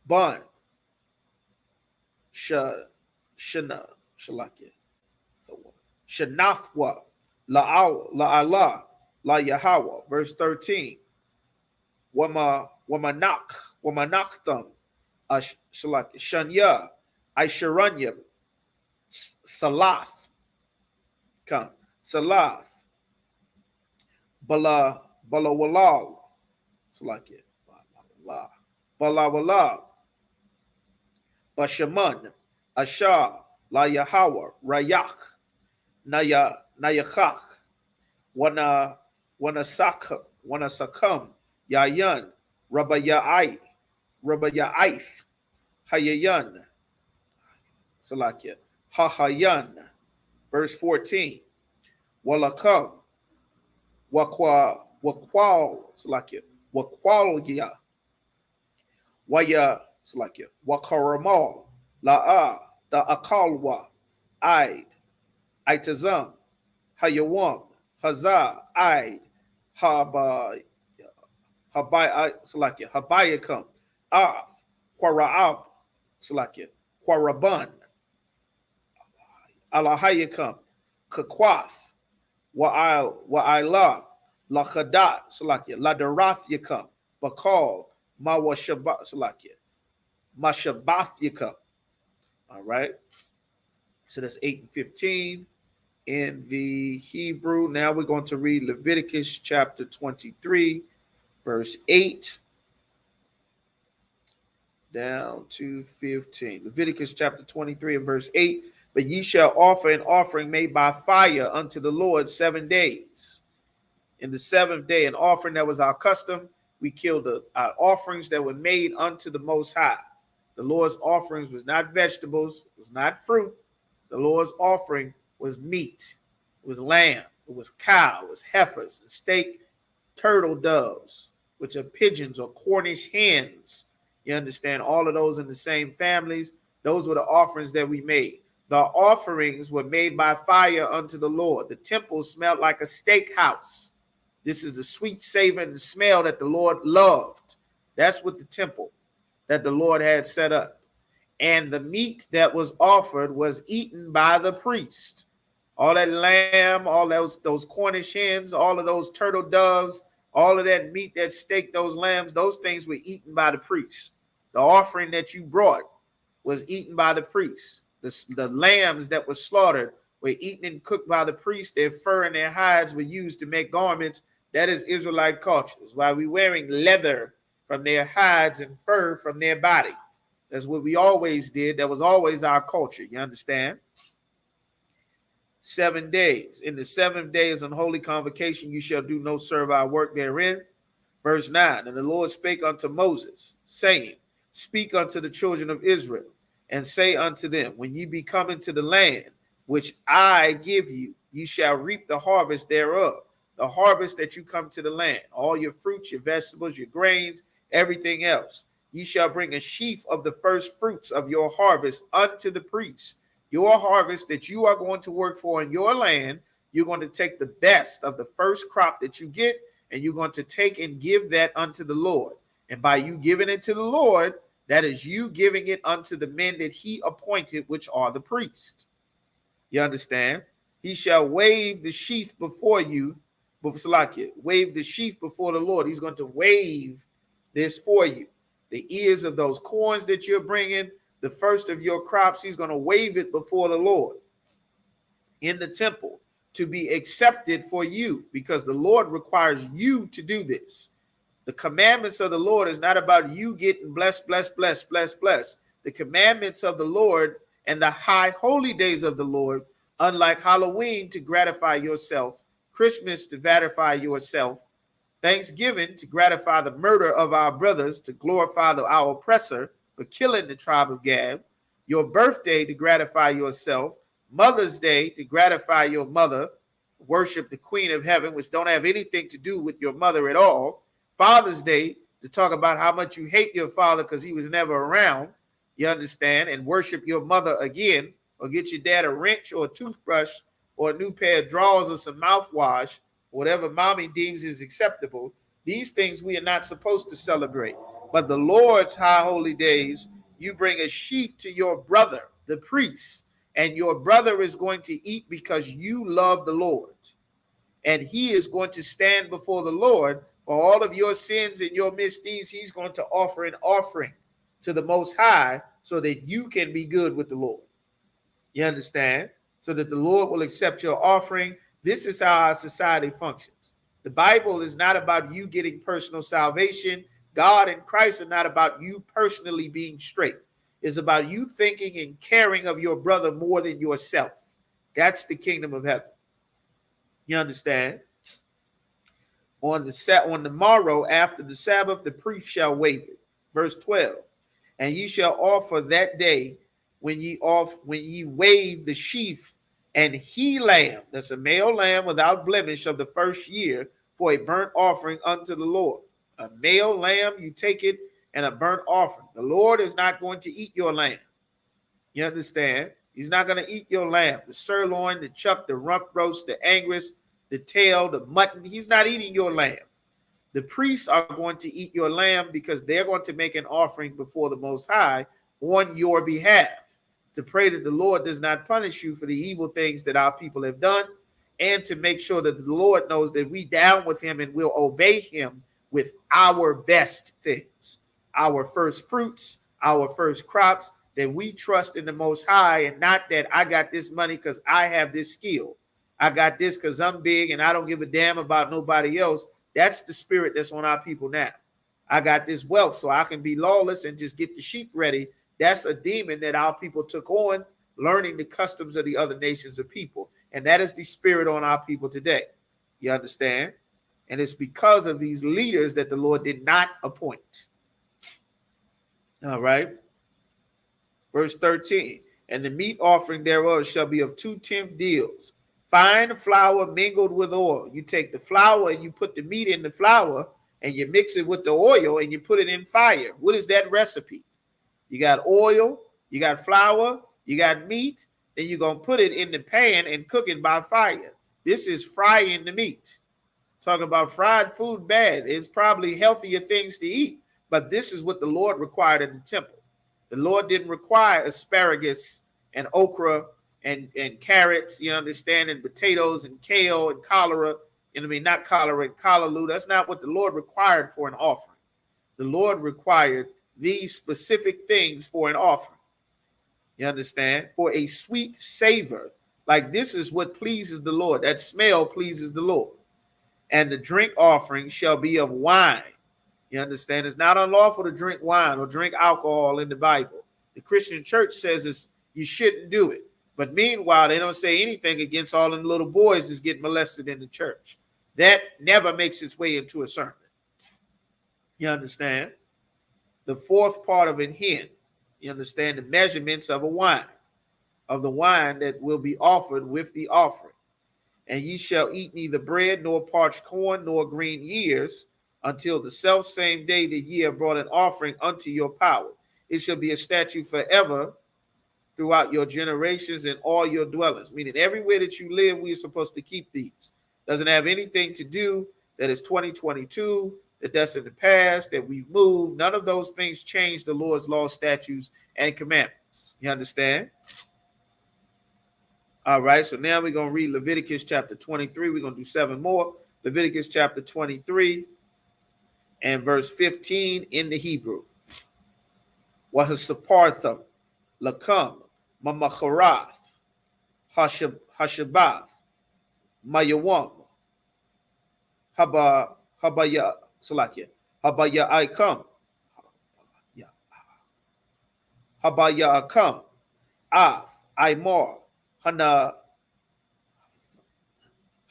[SPEAKER 1] Bun, Shanafwa, La'ala, La Yahweh. Verse 13. Wamanaktham, Shanya, Aisharanyam, Salath, Salath, Balawalal, Balawalal, Bashaman, Ashah, La Yahweh, Rayak, Nayachach, Wana Sakam, Yayan, Rabba Ya'if, Hayayan, Salakia, Hahayan, verse 14, Walakam, Salakia, Wakwalya, Waya, Salakia, Wakaramal, La'a, Da Akalwa, Aid, Aitazam, Hayawam, Hazah, Aid, Haba, Salakia, Habayakam, Af, Quara'ab, Salakia, Quaraban, Alahayakam, Kakwath, Wa'ila, Lachadat, Salakia, Ladarath Yakam, Bakal, Mawashabat, Salakia, Mashabath Yakam. All right. So that's 8 and 15 in the Hebrew. Now we're going to read Leviticus chapter 23, verse 8 down to 15. Leviticus chapter 23 and verse 8. But ye shall offer an offering made by fire unto the Lord 7 days. In the seventh day, an offering that was our custom, we killed our offerings that were made unto the Most High. The Lord's offerings was not vegetables, was not fruit. The Lord's offering was meat. It was lamb. It was cow. It was heifers, and steak, turtle doves, which are pigeons or Cornish hens. You understand? All of those in the same families. Those were the offerings that we made. The offerings were made by fire unto the Lord. The temple smelled like a steakhouse. This is the sweet savor and the smell that the Lord loved. That's what the temple that the Lord had set up. And the meat that was offered was eaten by the priest. All that lamb, all those Cornish hens, all of those turtle doves, all of that meat, that steak, those lambs, those things were eaten by the priest. The offering that you brought was eaten by the priest. The lambs that were slaughtered were eaten and cooked by the priest. Their fur and their hides were used to make garments. That is Israelite culture. That's why we're wearing leather from their hides and fur from their body. That's what we always did. That was always our culture. You understand? 7 days. In the 7th day is an holy convocation. You shall do no servile work therein. Verse 9. And the Lord spake unto Moses, saying, Speak unto the children of Israel, and say unto them, When ye be come into the land which I give you, ye shall reap the harvest thereof. The harvest that you come to the land, all your fruits, your vegetables, your grains, everything else. Ye shall bring a sheaf of the first fruits of your harvest unto the priest. Your harvest that you are going to work for in your land, you're going to take the best of the first crop that you get, and you're going to take and give that unto the Lord. And by you giving it to the Lord, that is you giving it unto the men that he appointed, which are the priests. You understand? He shall wave the sheaf before you, wave the sheaf before the Lord. He's going to wave this for you. The ears of those corns that you're bringing, the first of your crops, he's going to wave it before the Lord in the temple to be accepted for you, because the Lord requires you to do this. The commandments of the Lord is not about you getting blessed. The commandments of the Lord and the high holy days of the Lord, unlike Halloween to gratify yourself, Christmas to gratify yourself, Thanksgiving to gratify the murder of our brothers, to glorify our oppressor for killing the tribe of Gad, your birthday to gratify yourself, Mother's Day to gratify your mother, worship the Queen of Heaven, which don't have anything to do with your mother at all, Father's Day to talk about how much you hate your father because he was never around, you understand, and worship your mother again, or get your dad a wrench or a toothbrush or a new pair of drawers or some mouthwash, whatever mommy deems is acceptable. These things we are not supposed to celebrate. But the Lord's high holy days, you bring a sheaf to your brother, the priest, and your brother is going to eat because you love the Lord. And he is going to stand before the Lord for all of your sins and your misdeeds. He's going to offer an offering to the Most High so that you can be good with the Lord. You understand? So that the Lord will accept your offering. This is how our society functions. The Bible is not about you getting personal salvation. God and Christ are not about you personally being straight. It's about you thinking and caring of your brother more than yourself. That's the kingdom of heaven. You understand? On the morrow after the Sabbath, the priest shall wave it. Verse 12. And ye shall offer that day when ye wave the sheaf and he lamb, that's a male lamb without blemish of the first year, for a burnt offering unto the Lord. A male lamb, you take it, and a burnt offering. The Lord is not going to eat your lamb. You understand? He's not going to eat your lamb. The sirloin, the chuck, the rump roast, the angus, the tail, the mutton. He's not eating your lamb. The priests are going to eat your lamb because they're going to make an offering before the Most High on your behalf to pray that the Lord does not punish you for the evil things that our people have done, and to make sure that the Lord knows that we down with him and will obey him with our best things, our first fruits, our first crops, that we trust in the Most High, and not that I got this money because I have this skill. I got this because I'm big and I don't give a damn about nobody else. That's the spirit that's on our people now. I got this wealth so I can be lawless and just get the sheep ready. That's a demon that our people took on, learning the customs of the other nations of people. And that is the spirit on our people today. You understand? And it's because of these leaders that the Lord did not appoint. All right. Verse 13. And the meat offering thereof shall be of 2/10 deals. Fine flour mingled with oil. You take the flour and you put the meat in the flour and you mix it with the oil and you put it in fire. What is that recipe? You got oil, you got flour, you got meat, then you're going to put it in the pan and cook it by fire. This is frying the meat. Talking about fried food bad. It's probably healthier things to eat, but this is what the Lord required in the temple. The Lord didn't require asparagus and okra and carrots, you understand, and potatoes and kale and cholera, and I mean, not cholera and callaloo. That's not what the Lord required for an offering. The Lord required these specific things for an offering. You understand? For a sweet savor. Like, this is what pleases the Lord. That smell pleases the Lord. And the drink offering shall be of wine. You understand? It's not unlawful to drink wine or drink alcohol in the Bible. The Christian church says you shouldn't do it. But meanwhile, they don't say anything against all them little boys that's getting molested in the church. That never makes its way into a sermon. You understand? The fourth part of an hin. You understand? The measurements of a wine, of the wine that will be offered with the offering. And ye shall eat neither bread, nor parched corn, nor green ears, until the selfsame day that ye have brought an offering unto your power. It shall be a statute forever throughout your generations and all your dwellings. Meaning everywhere that you live, we are supposed to keep these. Doesn't have anything to do that is 2022, that's in the past, that we've moved. None of those things change the Lord's laws, statutes, and commandments. You understand? All right, so now we're going to read Leviticus chapter 23. We're going to do 7 more. Leviticus chapter 23 and verse 15 in the Hebrew. Wahasapartham, Lakam, Mamacharath, Hashabath, Mayawam, Habaya Aikam, Habaya Akam, Ath, Imar, Hana,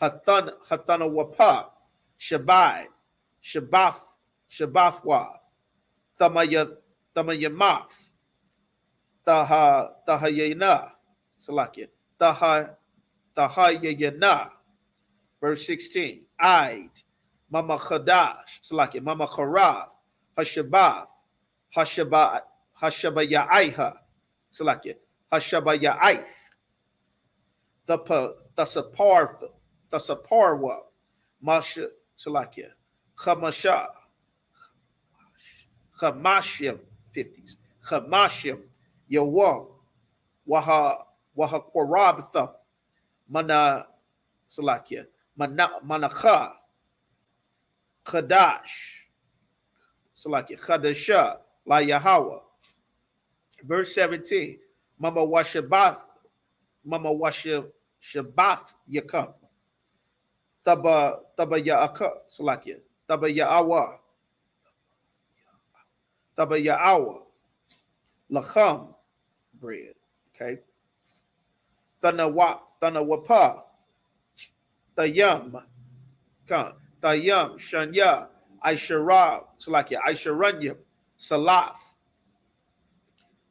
[SPEAKER 1] Hathanawapa, Shabai, Shabathwa, Thamayamath, Tahayana, Salakia, Tahayana, verse 16, Aid, Mama Chadash, Salakia, Mama Charath, Hashabath, Hashabayaiha, Salakia, Hashabayaith, the Saparwa, Masha, Salakia, Chamasha, Chamashim, 50s, Chamashim, Yawam, Wahakwarabtha, Mana, Salakia, Manacha, Chadash, Salakia, Chadasha, La Yahweh. Verse 17, Mama Washabath Yakam, Taba Ya'aka, Salakia, Taba Ya'awa, Taba Ya'awa, Lacham, bread. Okay. Thanawapa, Tayam, Tayam, Shanya, Aisharab, Salakia, Aisharanya, Salath,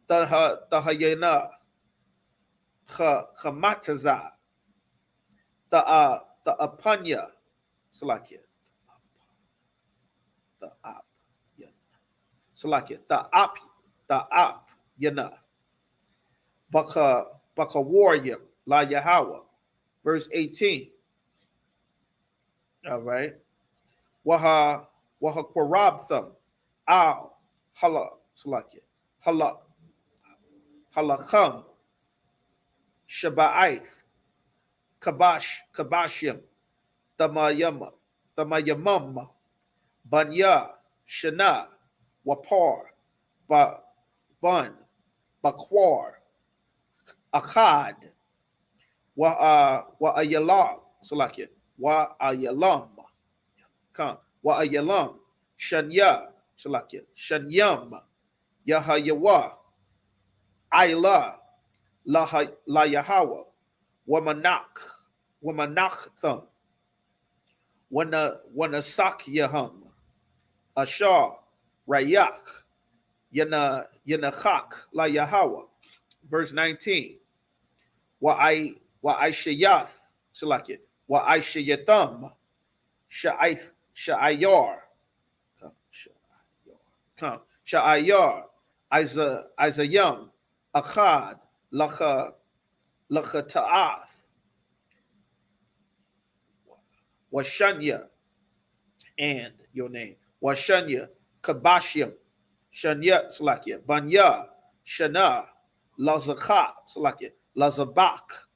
[SPEAKER 1] Tahayana, Hamataza, the Apanya, Salakia, the Ap, Salakia, the Ap, Yana, Baka warrior, La Yahweh, verse 18. All right. Waha Kwarabtham, Al, Hala, Salakia, Hala, Halacham, Shaba'ith, Kabashim, Tamayamam, Banya, Shana, Wapar, Bun, Bakwar, Akkad, Wa'ayalam, Salakia, Wa'ayalam, Wa'ayalam, Shanya, Salakia, Shanyam, Yahayawa, Ayla, La Yahweh, Wamanachtham, Wanasak Yaham, Ashar, Rayak, Yanachak, La Yahweh, verse 19. Wa'aishayath, Salakia, Wa'aishayatham, Sha'ayar, Sha'ayar, Isayam, Akkad, Lachata'ath, Washanya, and your name, Washanya, Kabashim, Shanya, Salakia, Banya, Shana, Lazakha, Salakia, Lazabak,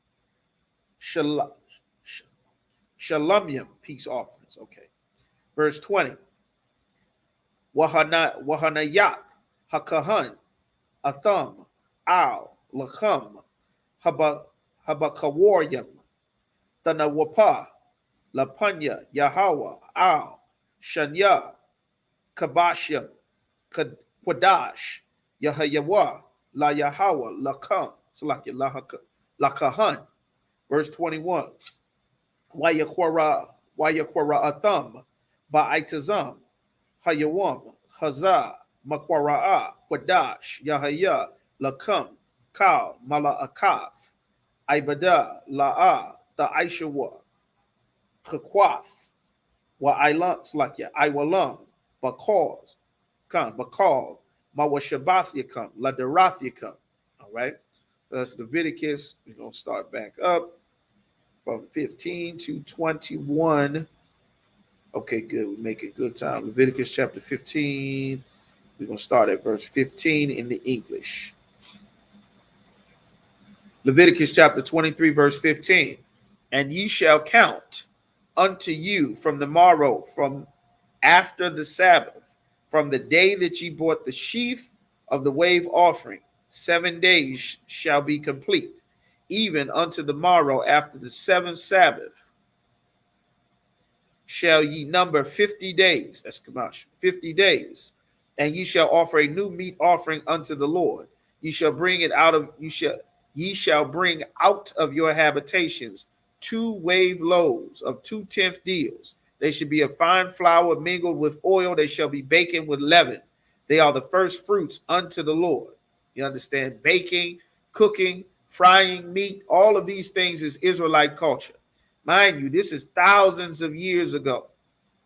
[SPEAKER 1] Shalamyam, peace offerings. Okay. Verse 20. Wahanayat, Hakahan, Atham, Al, Lacham, Habakawaryam, Tanawapa, Lapanya, Yahweh, Al, Shanya, Kabashim, Kwadash, Yahayawa, La Yahweh, Lakam, Salakia, Lakahan. Verse 21. Wayakwara Atham, Ba'itazam, Hayawam, Hazah, Makwara'a, Kwadash, Yahaya, Lakam, Kal, Mala'akath, Ibada, La'a, the Aishawa, Chakwath, Wa'ilant, Slakia, Iwalam, Bakals, Bakal, Mawashabath Yakam, Ladarath Yakam. All right. So that's Leviticus. We're going to start back up from 15 to 21. Okay, good. We're making good time. Leviticus chapter 15. We're going to start at verse 15 in the English. Leviticus chapter 23, verse 15. And ye shall count unto you from the morrow, from after the Sabbath, from the day that ye bought the sheaf of the wave offering, 7 days shall be complete, even unto the morrow after the seventh Sabbath. Shall ye number 50 days, that's Kamash, 50 days, and ye shall offer a new meat offering unto the Lord. Ye shall bring it out of, ye shall bring out of your habitations 2 wave loaves of 2/10 deals. They should be of fine flour mingled with oil. They shall be baking with leaven. They are the first fruits unto the Lord. You understand? Baking, cooking, frying meat, all of these things is Israelite culture. Mind you, this is thousands of years ago.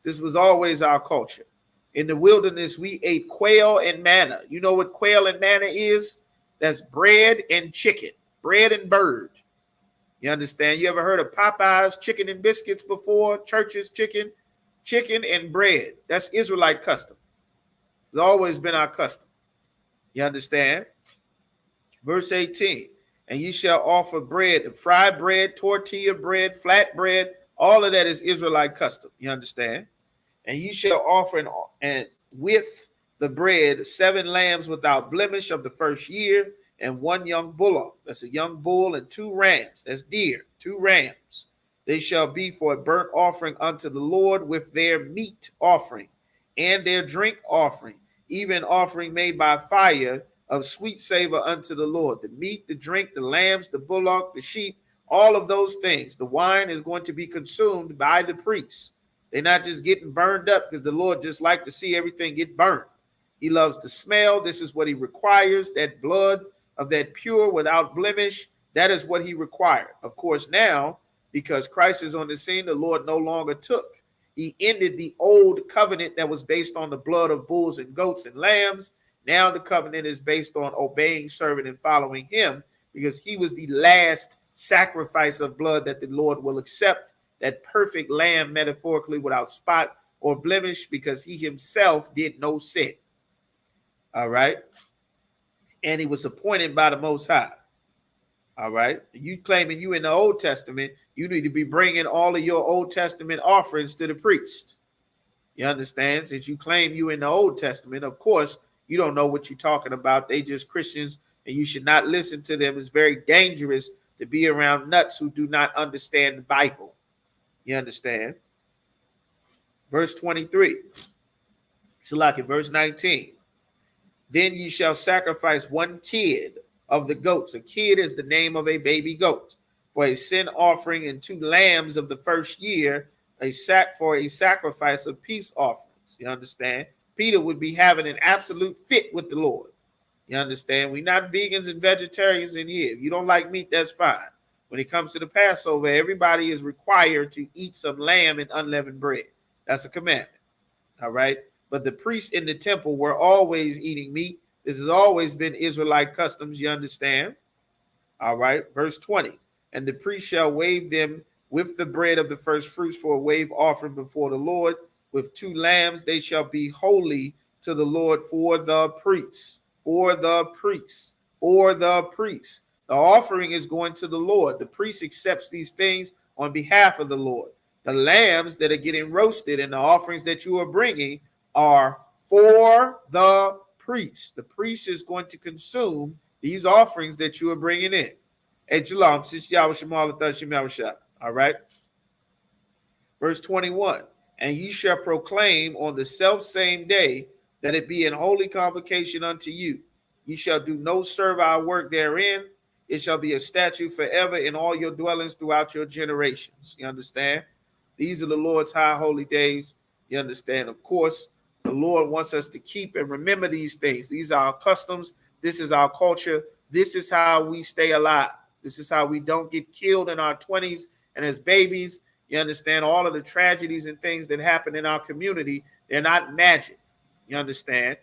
[SPEAKER 1] This was always our culture. In the wilderness, we ate quail and manna. You know what quail and manna is? That's bread and chicken, bread and bird. You understand? You ever heard of Popeye's chicken and biscuits before? Church's chicken and bread. That's Israelite custom. It's always been our custom. You understand? Verse 18, and ye shall offer bread, fried bread, tortilla bread, flat bread. All of that is Israelite custom. You understand? And ye shall offer and with the bread 7 lambs without blemish of the first year, and 1 young bullock. That's a young bull, and 2 rams. That's deer. 2 rams. They shall be for a burnt offering unto the Lord with their meat offering and their drink offering, even offering made by fire of sweet savor unto the Lord. The meat, the drink, the lambs, the bullock, the sheep, all of those things. The wine is going to be consumed by the priests. They're not just getting burned up because the Lord just like to see everything get burned. He loves the smell. This is what he requires, that blood of that pure without blemish. That is what he required. Of course, now, because Christ is on the scene, the Lord no longer took. He ended the old covenant that was based on the blood of bulls and goats and lambs. Now the covenant is based on obeying, serving, and following him, because he was the last sacrifice of blood that the Lord will accept, that perfect lamb, metaphorically without spot or blemish, because he himself did no sin. All right. And he was appointed by the Most High. All right. You claiming you in the Old Testament, you need to be bringing all of your Old Testament offerings to the priest. You understand? Since you claim you in the Old Testament, of course, you don't know what you're talking about. They just Christians, and you should not listen to them. It's very dangerous to be around nuts who do not understand the Bible. You understand? Verse 23. So like in verse 19. Then ye shall sacrifice one kid of the goats. A kid is the name of a baby goat. For a sin offering, and 2 lambs of the first year, for a sacrifice of peace offerings. You understand? Peter would be having an absolute fit with the Lord. You understand? We're not vegans and vegetarians in here. If you don't like meat, that's fine. When it comes to the Passover, everybody is required to eat some lamb and unleavened bread. That's a commandment. All right? But the priests in the temple were always eating meat. This has always been Israelite customs, you understand? All right, verse 20. And the priest shall wave them with the bread of the first fruits for a wave offering before the Lord. With 2 lambs, they shall be holy to the Lord for the priests. For the priests. For the priests. The offering is going to the Lord. The priest accepts these things on behalf of the Lord. The lambs that are getting roasted and the offerings that you are bringing are for the priest. The priest is going to consume these offerings that you are bringing in. All right. Verse 21. And ye shall proclaim on the selfsame day that it be an holy convocation unto you. Ye shall do no servile work therein. It shall be a statute forever in all your dwellings throughout your generations. You understand? These are the Lord's high holy days. You understand? Of course, the Lord wants us to keep and remember these things. These are our customs. This is our culture. This is how we stay alive. This is how we don't get killed in our 20s and as babies. You understand? All of the tragedies and things that happen in our community, they're not magic. You understand?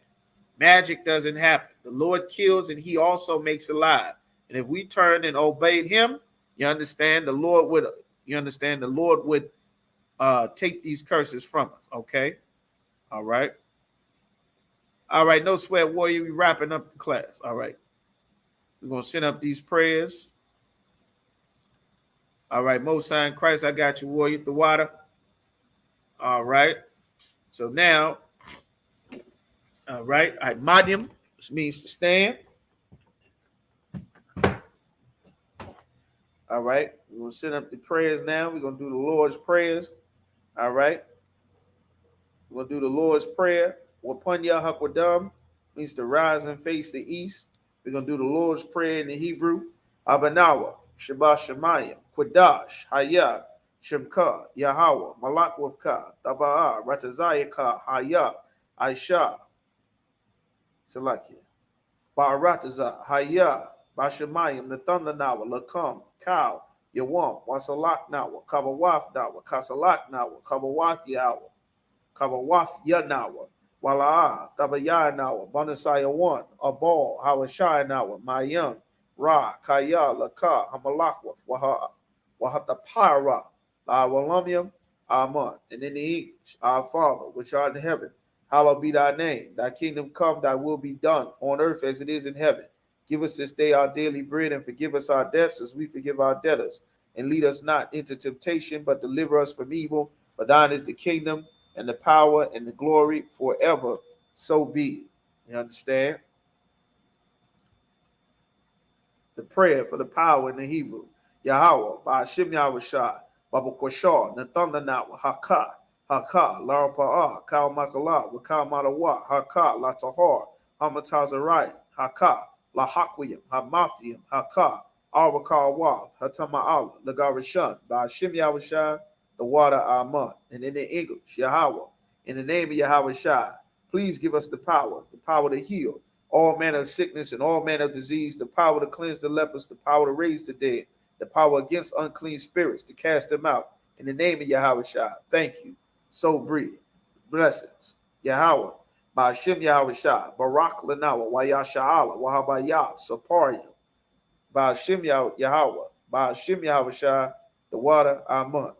[SPEAKER 1] Magic doesn't happen. The Lord kills and he also makes alive. And if we turned and obeyed him, you understand, the Lord would, take these curses from us. Okay. All right. All right. No sweat, warrior. We're wrapping up the class. All right. We're going to send up these prayers. All right. Most High in Christ, I got you, warrior, the water. All right. So now, all right. I madium, which means to stand. All right. We're going to send up the prayers now. We're going to do the Lord's prayers. All right. We're going to do the Lord's prayer. Wapunya Hakwadam means to rise and face the east. We're going to do the Lord's prayer in the Hebrew. Abanawa, Shabbat Shemayim, Quadash, Hayah, Shemka, Yahweh, Malakwavka, Taba'a, Ratazayaka, Hayah, Aisha, Salakia, Barataza, Hayah, Bashamayim, the Thunder Nawa, Lakam, Cow, Yawam, Wasalak Nawa, Kabawaf Nawa, Kasalak Nawa, Kabawath Yawa, Kabawath Yanawa, Wala'a, Tabaya Nawa, Bonasaya 1, Abal, Hawashai Nawa, Mayam, Ra, Kaya, Laka, Hamalakwa, Wahatapara, La Walamium, Aman. And in the English, our Father, which art in heaven, hallowed be thy name. Thy kingdom come, thy will be done on earth as it is in heaven. Give us this day our daily bread, and forgive us our debts as we forgive our debtors. And lead us not into temptation, but deliver us from evil. For thine is the kingdom and the power and the glory forever. So be it. You understand? The prayer for the power in the Hebrew. Yahweh, Ba'ashim Yahushai, Baba Kwashar, Nathanawa, Haka, Haka, Lara Pa'a, Kal Makala, Wakal Matawa, Haka, Latahar, Hamatazariah, Haka, Lahakwiyam, Hamathiam, Haka, Arakal Wath, Hatama'ala, Lagarishan, Ba'ashim Yahushai, the water Aman. And in the English, Yahweh, in the name of Yahweh Shai, please give us the power to heal all manner of sickness and all manner of disease, the power to cleanse the lepers, the power to raise the dead, the power against unclean spirits, to cast them out. In the name of Yahweh Shai, thank you. So breathe. Blessings. Yahweh, Ba'ashim Yahweh Shai, Barak Lanawa, Wayasha'ala, Wahabayah, Saparium, Ba'ashim Yahweh, Ba'ashim Yahweh Shai, the water Amun.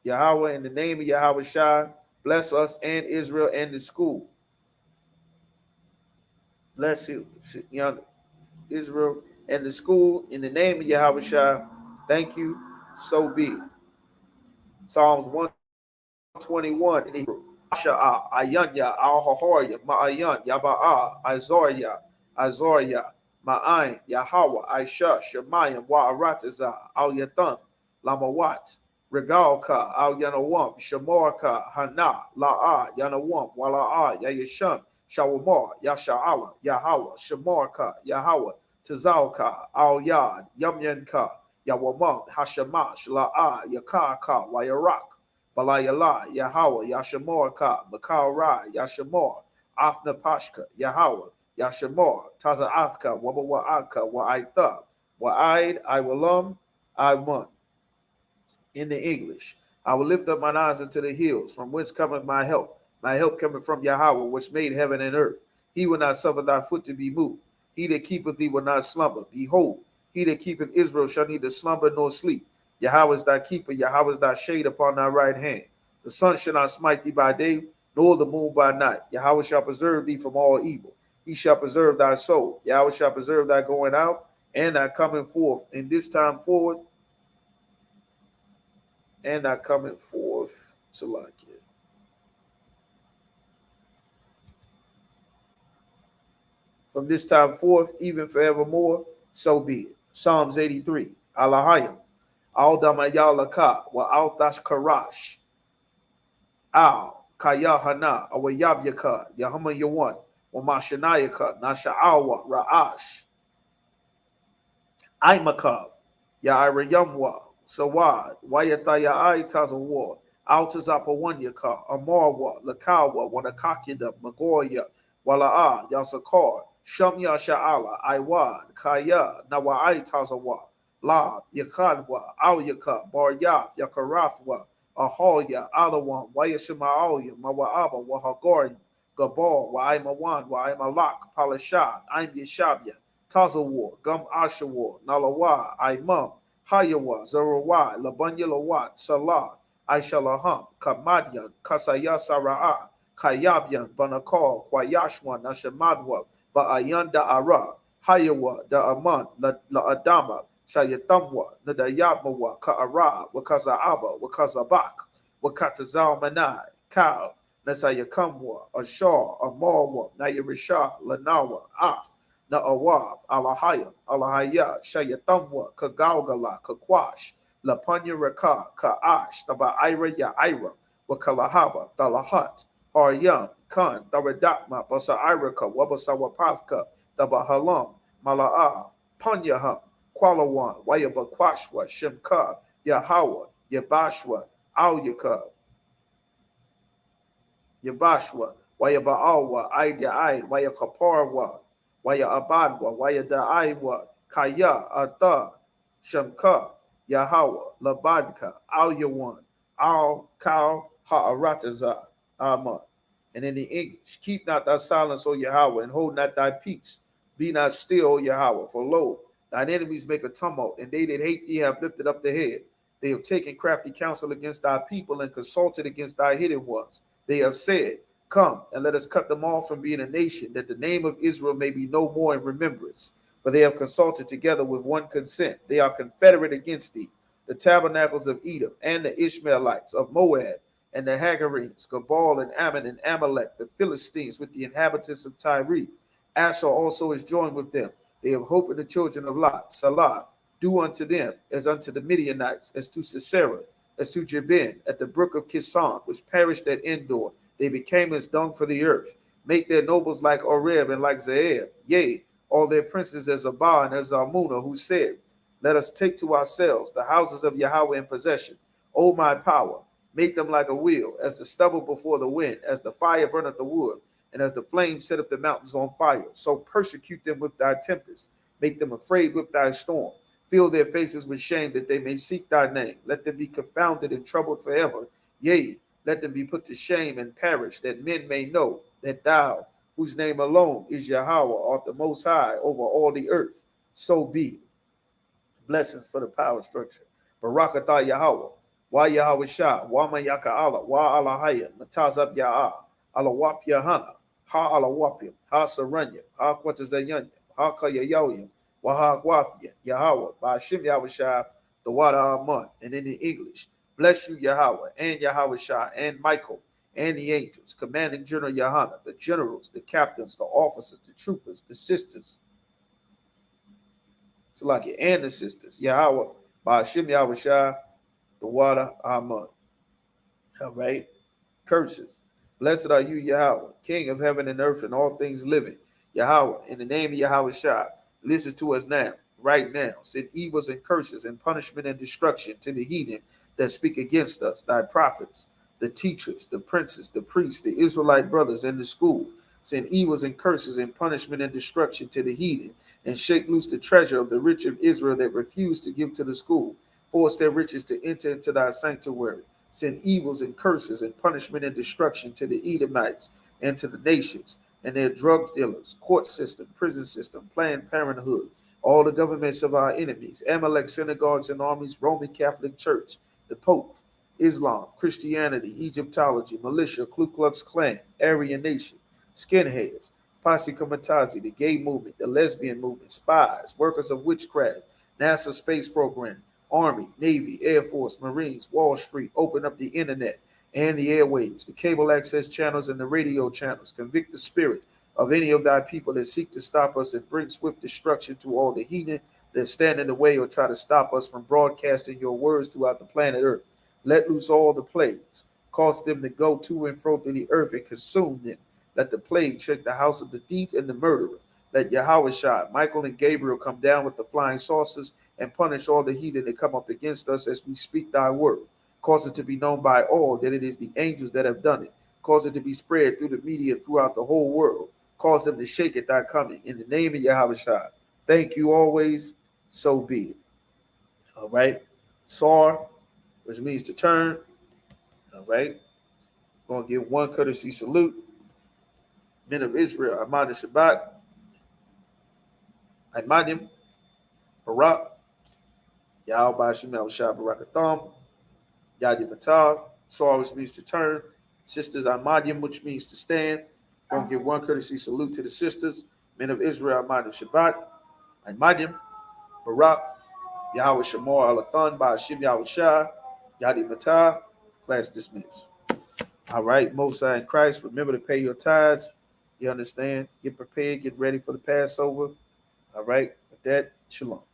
[SPEAKER 1] Yahweh, in the name of Yahweh Shai, bless us and Israel and the school. Bless you, Israel and the school, in the name of Yahweh Shai. Thank you. So be it. Psalms 121 in Hebrew. Asha'a, Ayanya, Al-Hahorya, Ma'ayan, Yaba'a, Azoriya, Ma'ain, Yahweh, Aisha, Shemayim, Wa'arataza, Al-Yatham, Lamawat, Regalka, Al-Yanawam, Shemorka, Hana, La'a, Yanawam, Wala'a, Yayasham, Shawamar, Yasha'ala, Yahweh, Shemorka, Yahweh, Tazalka, Al-Yad, Yamyanka, Yawamam, Hashamash, La'a, Yakaka, Wayarak, Balayala, Yahweh, Yashamorka, Makara, Yashamor, Afna Pashka, Yahweh, Yashamor, Tazaathka, Wabawa'aka, Wa'aitha, Wa'aid, I won. In the English, I will lift up mine eyes unto the hills, from whence cometh my help. My help cometh from Yahweh, which made heaven and earth. He will not suffer thy foot to be moved. He that keepeth thee will not slumber. Behold, he that keepeth Israel shall neither slumber nor sleep. Yahweh is thy keeper, Yahweh is thy shade upon thy right hand. The sun shall not smite thee by day, nor the moon by night. Yahweh shall preserve thee from all evil. He shall preserve thy soul. Yahweh shall preserve thy going out and thy coming forth in this time forward, and thy coming forth. Salakia. From this time forth, even forevermore, so be it. Psalms 83. Alahayim. Al damayalaka wa al tashkarash. Al kayahana awayabyaka yahama yawan wa mashanayaka nasha'awa ra'ash. Aimakab Yairayamwa Sawad Wayataya Ai Tazawa Altazapawanyaka Amarwa Lakawa Wanakakida Magoya Wala'a Yasakar Shamya Sha'ala Iwad Kaya Nawai Tazawa La Yakadwa Alyaka Baryaf Yakarathwa Ahoya Alawan Wayashima'alya Mawa'aba Wahagori Gabal Waimawan Waimalak Palashad Im Yashabya Tazawar, Gum Ashawar, Nalawa, Imam, Hayawa, Zarawai, Labanyalawat, Salah, Aishalaham, Kamadian, Kasaya Sara'a, Kayabyan, Banakal, Kwayashwan, Nashamadwa, Ba'ayanda Ara, Hayawa, Da Aman, La Adama, Shayatamwa, Nadayamawa, Ka'ara, Wakazaaba, Wakazabak, Wakatazal Manai, Kal, Nasayakamwa, Ashar, Amarwa, Nayarisha, Lanawa, Af, Na'awav, Alahaya, Alahaya, Shayatamwa, Kagalgala, Kakwash, Lapanya Raka, Ka'ash, Taba Ira Ya Ira, Wakalahaba, Talahat, Haryam, Khan, Taradatma, Basa Iraka, Wabasawapavka, Taba Halam, Mala'a, Panyaha, Kwalawan, Wayabakwashwa, Shemka, Yahawa, Yabashwa, Alyaka, Yabashwa, Wayaba'awa, Aida Aid, Wayakaparwa, Waya Abadwa, Waya Da'aiwa, Kaya, Ata, Shamka, Yahawa, Labadka, Al Yawan, Al Kal Ha'arataza, Ama. And in the English, keep not thy silence, O Yahweh, and hold not thy peace. Be not still, O Yahweh, for lo, thine enemies make a tumult, and they that hate thee have lifted up the head. They have taken crafty counsel against thy people and consulted against thy hidden ones. They have said, come, and let us cut them off from being a nation, that the name of Israel may be no more in remembrance. For they have consulted together with one consent. They are confederate against thee, the tabernacles of Edom, and the Ishmaelites of Moab, and the Hagarenes, Gabal and Ammon and Amalek, the Philistines with the inhabitants of Tyre. Asher also is joined with them. They have hope in the children of Lot. Salah, do unto them as unto the Midianites, as to Sisera, as to Jabin, at the brook of Kison, which perished at Endor. They became as dung for the earth. Make their nobles like Oreb and like Zeeb. Yea, all their princes as Abah and as Zalmunna, who said, let us take to ourselves the houses of Yahweh in possession. O my power, make them like a wheel, as the stubble before the wind, as the fire burneth the wood, and as the flame setteth the mountains on fire. So persecute them with thy tempest, make them afraid with thy storm. Fill their faces with shame, that they may seek thy name. Let them be confounded and troubled forever. Yea, let them be put to shame and perish, that men may know that thou, whose name alone is Yahweh, art the most high over all the earth. So be it. Blessings for the power structure. Barakatah Yahweh. Wa Yahweh Shah. Wa Mayaka Allah. Wa Alahaya. Matazab Ya'ah. Alawap Yahana. Ha Alawapim. Ha Saranya. Ha Quatazayanya. Ha Kayayoyim. Wa Ha Gwathia. Yahweh. Bashim Yahweh Shah. The Wada Amun. And in the English. Bless you, Yahweh, and Yahweh Shah, and Michael, and the angels, commanding General Yahana, the generals, the captains, the officers, the troopers, the sisters, Salaki, and the sisters, Yahweh, Ba'ashim Yahweh Shah, the water, Amun. All right. Curses. Blessed are you, Yahweh, King of heaven and earth and all things living. Yahweh, in the name of Yahweh Shah, listen to us now, right now. Send evils and curses and punishment and destruction to the heathen that speak against us, thy prophets, the teachers, the princes, the priests, the Israelite brothers in the school. Send evils and curses and punishment and destruction to the heathen, and shake loose the treasure of the rich of Israel that refuse to give to the school. Force their riches to enter into thy sanctuary. Send evils and curses and punishment and destruction to the Edomites and to the nations and their drug dealers, court system, prison system, Planned Parenthood, all the governments of our enemies, Amalek synagogues and armies, Roman Catholic Church, the Pope, Islam, Christianity, Egyptology, militia, Ku Klux Klan, Aryan Nation, skinheads, Posse Comitazi, the gay movement, the lesbian movement, spies, workers of witchcraft, NASA space program, Army, Navy, Air Force, Marines, Wall Street, open up the internet and the airwaves, the cable access channels and the radio channels. Convict the spirit of any of thy people that seek to stop us and bring swift destruction to all the heathen that stand in the way or try to stop us from broadcasting your words throughout the planet Earth. Let loose all the plagues. Cause them to go to and fro through the earth and consume them. Let the plague shake the house of the thief and the murderer. Let Yahweh Shah, Michael and Gabriel come down with the flying saucers and punish all the heathen that come up against us as we speak thy word. Cause it to be known by all that it is the angels that have done it. Cause it to be spread through the media throughout the whole world. Cause them to shake at thy coming. In the name of Yahweh Shah. Thank you always. So be it. All right. Sar, which means to turn. All right. Going to give one courtesy salute. Men of Israel, Ahmad Shabbat, Ahmadim, Barak, Yahweh Bashim Al Shah Barakatham, Yadi Matar, Sar, which means to turn. Sisters Ahmadim, which means to stand. Going to give one courtesy salute to the sisters. Men of Israel, Ahmadim Shabbat, Ahmadim, Barak, Yahweh Shamor Alathan, Bashim Yahweh Shah, Yadi Matar. Class dismissed. All right, Mosai in Christ, remember to pay your tithes. You understand? Get prepared, get ready for the Passover. All right, with that, shalom.